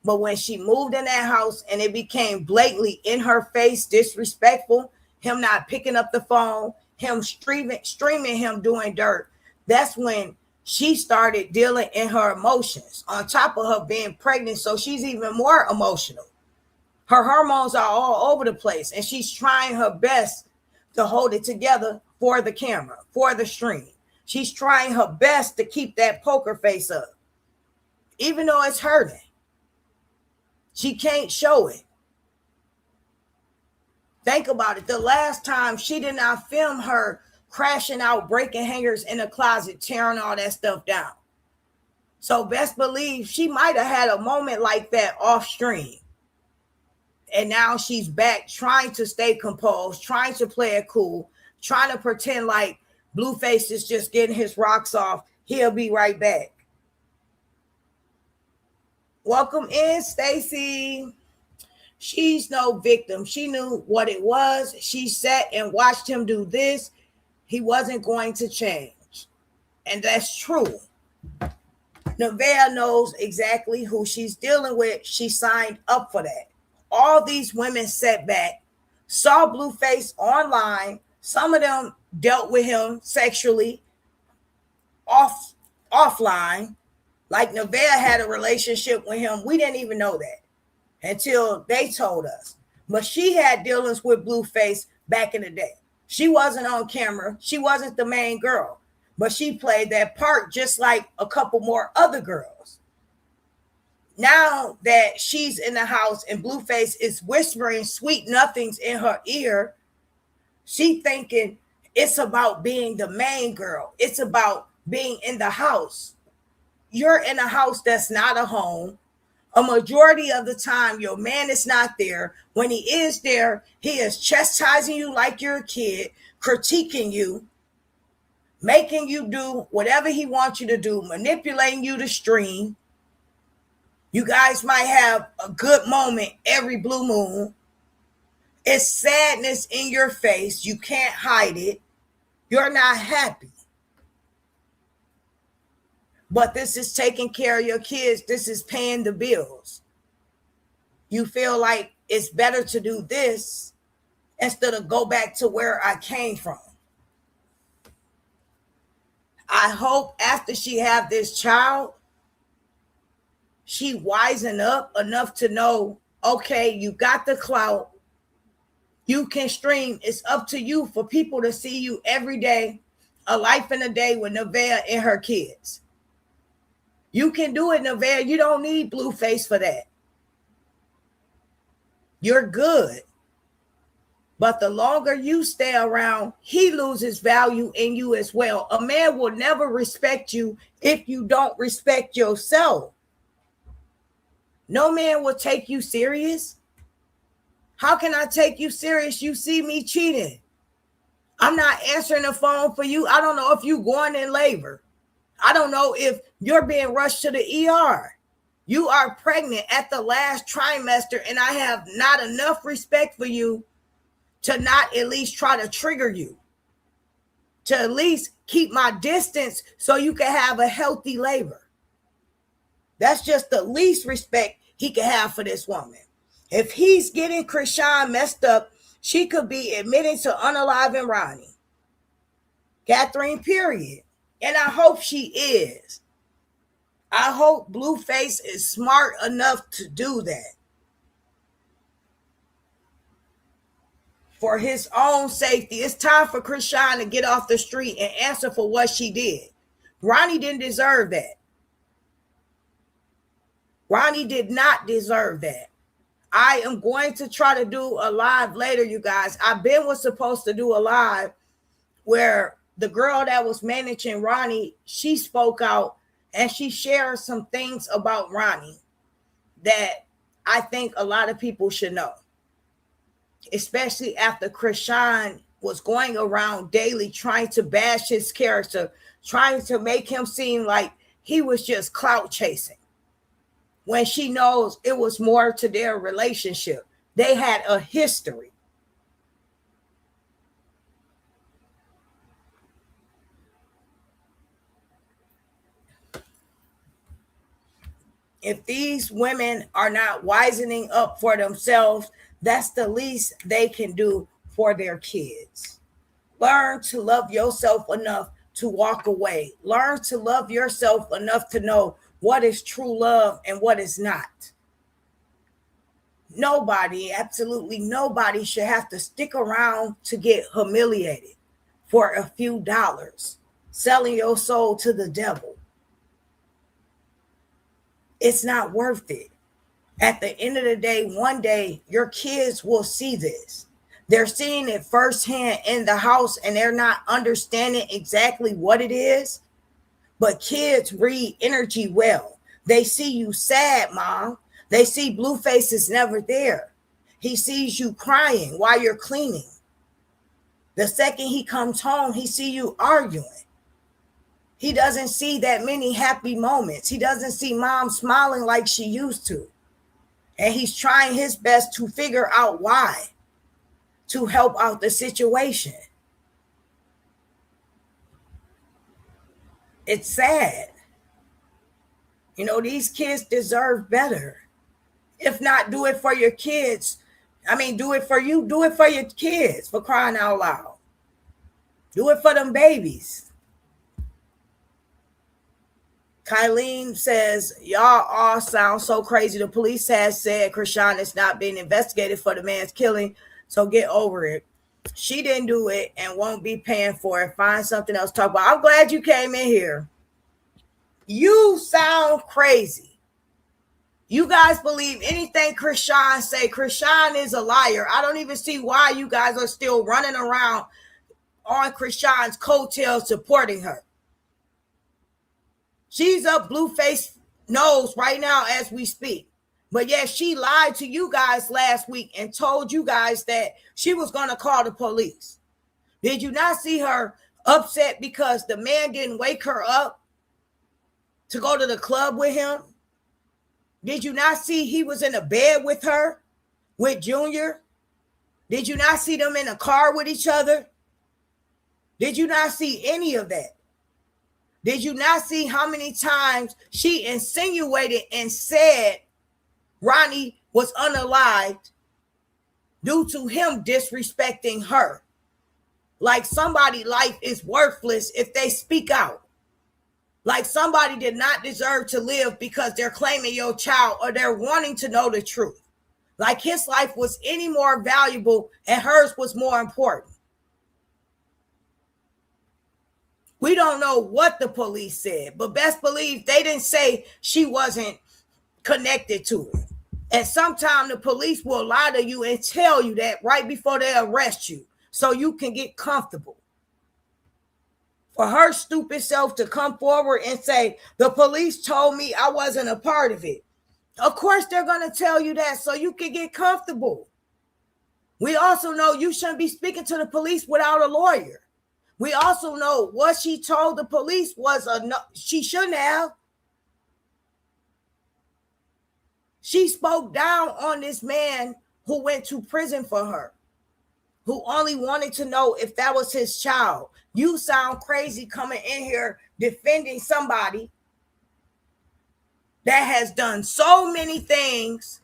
But when she moved in that house and it became blatantly in her face, disrespectful, him not picking up the phone, him streaming him doing dirt, that's when she started dealing in her emotions on top of her being pregnant. So she's even more emotional. Her hormones are all over the place and she's trying her best to hold it together for the camera, for the stream. She's trying her best to keep that poker face up, even though it's hurting. She can't show it. Think about it. The last time she did not film her crashing out, breaking hangers in the closet, tearing all that stuff down. So best believe she might have had a moment like that off stream. And now she's back trying to stay composed, trying to play it cool, trying to pretend like BlueFace is just getting his rocks off. He'll be right back. Welcome in, Stacy. She's no victim. She knew what it was. She sat and watched him do this. He wasn't going to change. And that's true. Nevaeh knows exactly who she's dealing with. She signed up for that. All these women sat back, saw BlueFace online. Some of them dealt with him sexually offline. Like Nevaeh had a relationship with him. We didn't even know that until they told us. But she had dealings with BlueFace back in the day. She wasn't on camera. She wasn't the main girl. But she played that part just like a couple more other girls. Now that she's in the house and BlueFace is whispering sweet nothings in her ear, she thinking it's about being the main girl. It's about being in the house. You're in a house that's not a home. A majority of the time, your man is not there. When he is there, he is chastising you like you're a kid, critiquing you, making you do whatever he wants you to do, manipulating you to stream. You guys might have a good moment every blue moon. It's sadness in your face. You can't hide it. You're not happy. But this is taking care of your kids. This is paying the bills. You feel like it's better to do this instead of go back to where I came from. I hope after she have this child, she wisen up enough to know, okay, you got the clout. You can stream. It's up to you for people to see you every day. A life in a day with Nevaeh and her kids. You can do it, Nevaeh. You don't need BlueFace for that. You're good. But the longer you stay around, he loses value in you as well. A man will never respect you if you don't respect yourself. No man will take you serious. How can I take you serious? You see me cheating. I'm not answering the phone for you. I don't know if you're going in labor. I don't know if you're being rushed to the ER. You are pregnant at the last trimester, and I have not enough respect for you to not at least try to trigger you, to at least keep my distance so you can have a healthy labor. That's just the least respect he can have for this woman. If he's getting Krishan messed up, she could be admitting to unaliving Ronnie. Catherine, period. And I hope she is. I hope BlueFace is smart enough to do that. For his own safety. It's time for Krishan to get off the street and answer for what she did. Ronnie didn't deserve that. Ronnie did not deserve that. I am going to try to do a live later, you guys. Was supposed to do a live where the girl that was managing Ronnie, she spoke out and she shared some things about Ronnie that I think a lot of people should know. Especially after Krishan was going around daily trying to bash his character, trying to make him seem like he was just clout chasing. When she knows it was more to their relationship. They had a history. If these women are not wisening up for themselves, that's the least they can do for their kids. Learn to love yourself enough to walk away. Learn to love yourself enough to know what is true love and what is not. Nobody, absolutely nobody should have to stick around to get humiliated for a few dollars, selling your soul to the devil. It's not worth it. At the end of the day, one day, your kids will see this. They're seeing it firsthand in the house and they're not understanding exactly what it is. But kids read energy well. They see you sad, Mom. They see BlueFace is never there. He sees you crying while you're cleaning. The second he comes home, he sees you arguing. He doesn't see that many happy moments. He doesn't see Mom smiling like she used to. And he's trying his best to figure out why, to help out the situation. It's sad. You know, these kids deserve better. If not, do it for your kids. I mean, do it for you. Do it for your kids, for crying out loud. Do it for them babies. Kylene says, y'all all sound so crazy. The police has said Krishan is not being investigated for the man's killing, so get over it. She didn't do it and won't be paying for it. Find something else to talk about. I'm glad you came in here. You sound crazy. You guys believe anything Krishan say. Krishan is a liar. I don't even see why you guys are still running around on Krishan's coattails supporting her. She's up BlueFace nose right now as we speak. But yes, she lied to you guys last week and told you guys that she was going to call the police. Did you not see her upset because the man didn't wake her up to go to the club with him? Did you not see he was in a bed with her, with Junior? Did you not see them in a car with each other? Did you not see any of that? Did you not see how many times she insinuated and said Ronnie was unalived due to him disrespecting her? Like somebody's life is worthless if they speak out. Like somebody did not deserve to live because they're claiming your child or they're wanting to know the truth. Like his life was any more valuable and hers was more important. We don't know what the police said, but best believe they didn't say she wasn't connected to it. And sometimes the police will lie to you and tell you that right before they arrest you so you can get comfortable. For her stupid self to come forward and say, the police told me I wasn't a part of it. Of course, they're going to tell you that so you can get comfortable. We also know you shouldn't be speaking to the police without a lawyer. We also know what she told the police was she shouldn't have. She spoke down on this man who went to prison for her, who only wanted to know if that was his child. You sound crazy coming in here defending somebody that has done so many things.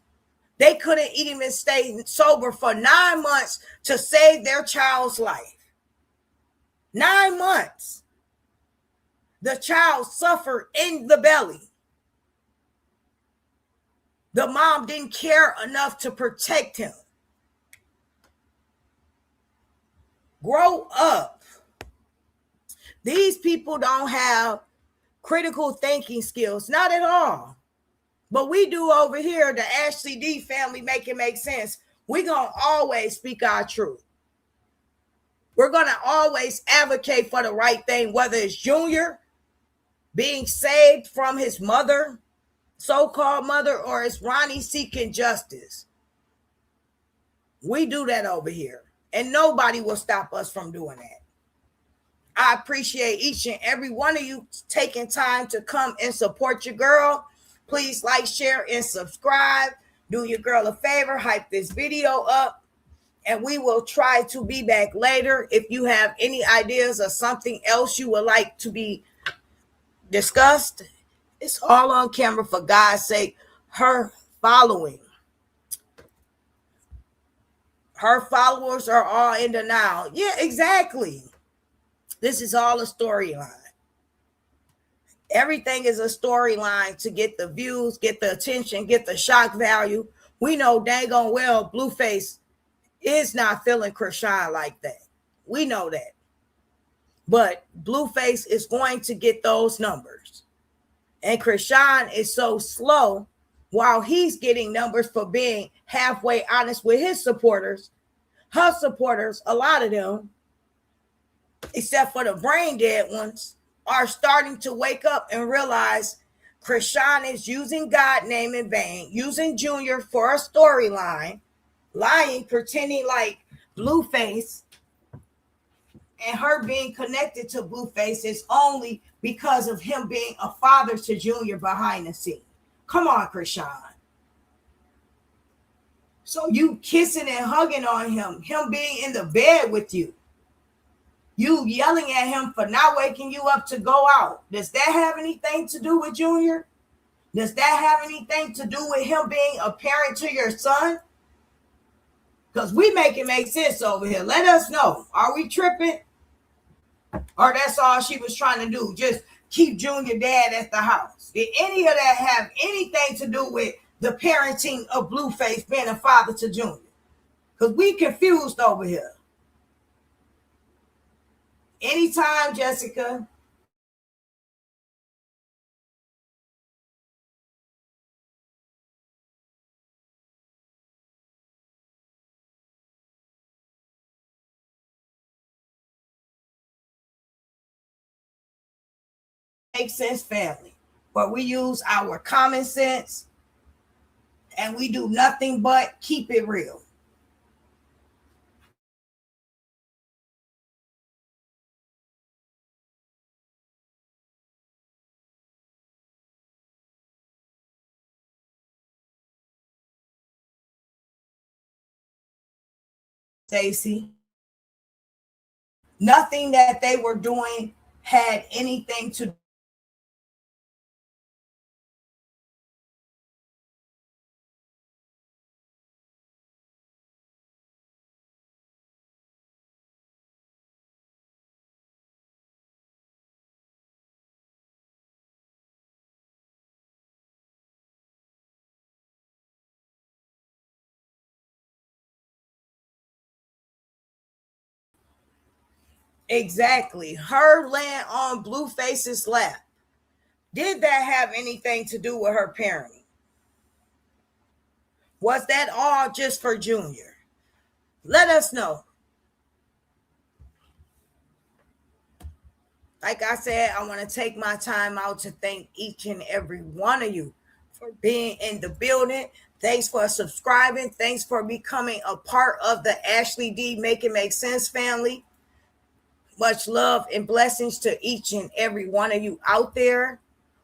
They couldn't even stay sober for 9 months to save their child's life. 9 months. The child suffered in the belly. The mom didn't care enough to protect him. Grow up. These people don't have critical thinking skills, not at all. But we do over here, the Ashley D family, make it make sense. We're going to always speak our truth. We're going to always advocate for the right thing, whether it's Junior being saved from his mother, so-called mother, or it's Ronnie seeking justice. We do that over here, and nobody will stop us from doing that. I appreciate each and every one of you taking time to come and support your girl. Please like, share, and subscribe. Do your girl a favor, hype this video up. And we will try to be back later. If you have any ideas or something else you would like to be discussed, it's all on camera, for God's sake. Her following. Her followers are all in denial. Yeah, exactly. This is all a storyline. Everything is a storyline to get the views, get the attention, get the shock value. We know dang on well BlueFace is not feeling Krishan like that. We know that. But BlueFace is going to get those numbers. And Krishan is so slow while he's getting numbers for being halfway honest with his supporters. Her supporters, a lot of them, except for the brain dead ones, are starting to wake up and realize Krishan is using God's name in vain, using Junior for a storyline, lying, pretending like BlueFace and her being connected to BlueFace is only because of him being a father to Junior behind the scene. Come on, Krishan. So you kissing and hugging on him being in the bed with you. You yelling at him for not waking you up to go out. Does that have anything to do with Junior? Does that have anything to do with him being a parent to your son? Because we make it make sense over here. Let us know. Are we tripping? Or that's all she was trying to do? Just keep Junior dad at the house. Did any of that have anything to do with the parenting of BlueFace being a father to Junior? Because we confused over here. Anytime, Jessica. Make sense family, where we use our common sense and we do nothing but keep it real. Stacy, nothing that they were doing had anything to exactly her laying on BlueFace's lap. Did that have anything to do with her parenting? Was that all just for Junior? Let us know. Like I said, I want to take my time out to thank each and every one of you for being in the building. Thanks for subscribing. Thanks for becoming a part of the Ashley D Make It Make Sense family. Much love and blessings to each and every one of you out there.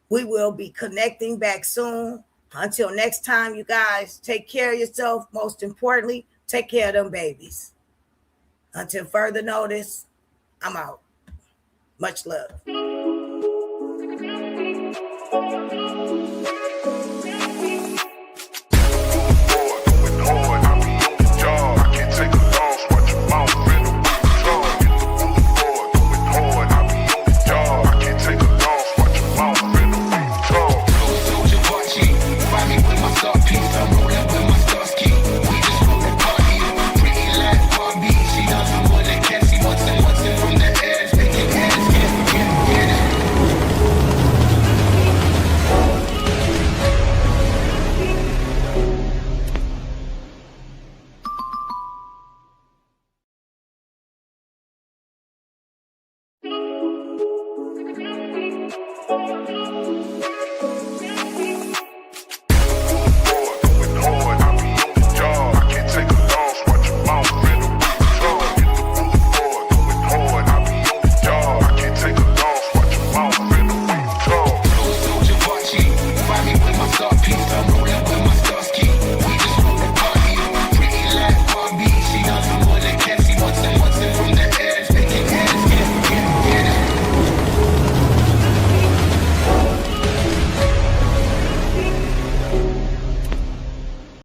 We will be connecting back soon. Until next time, you guys, take care of yourself. Most importantly, take care of them babies. Until further notice, I'm out. Much love.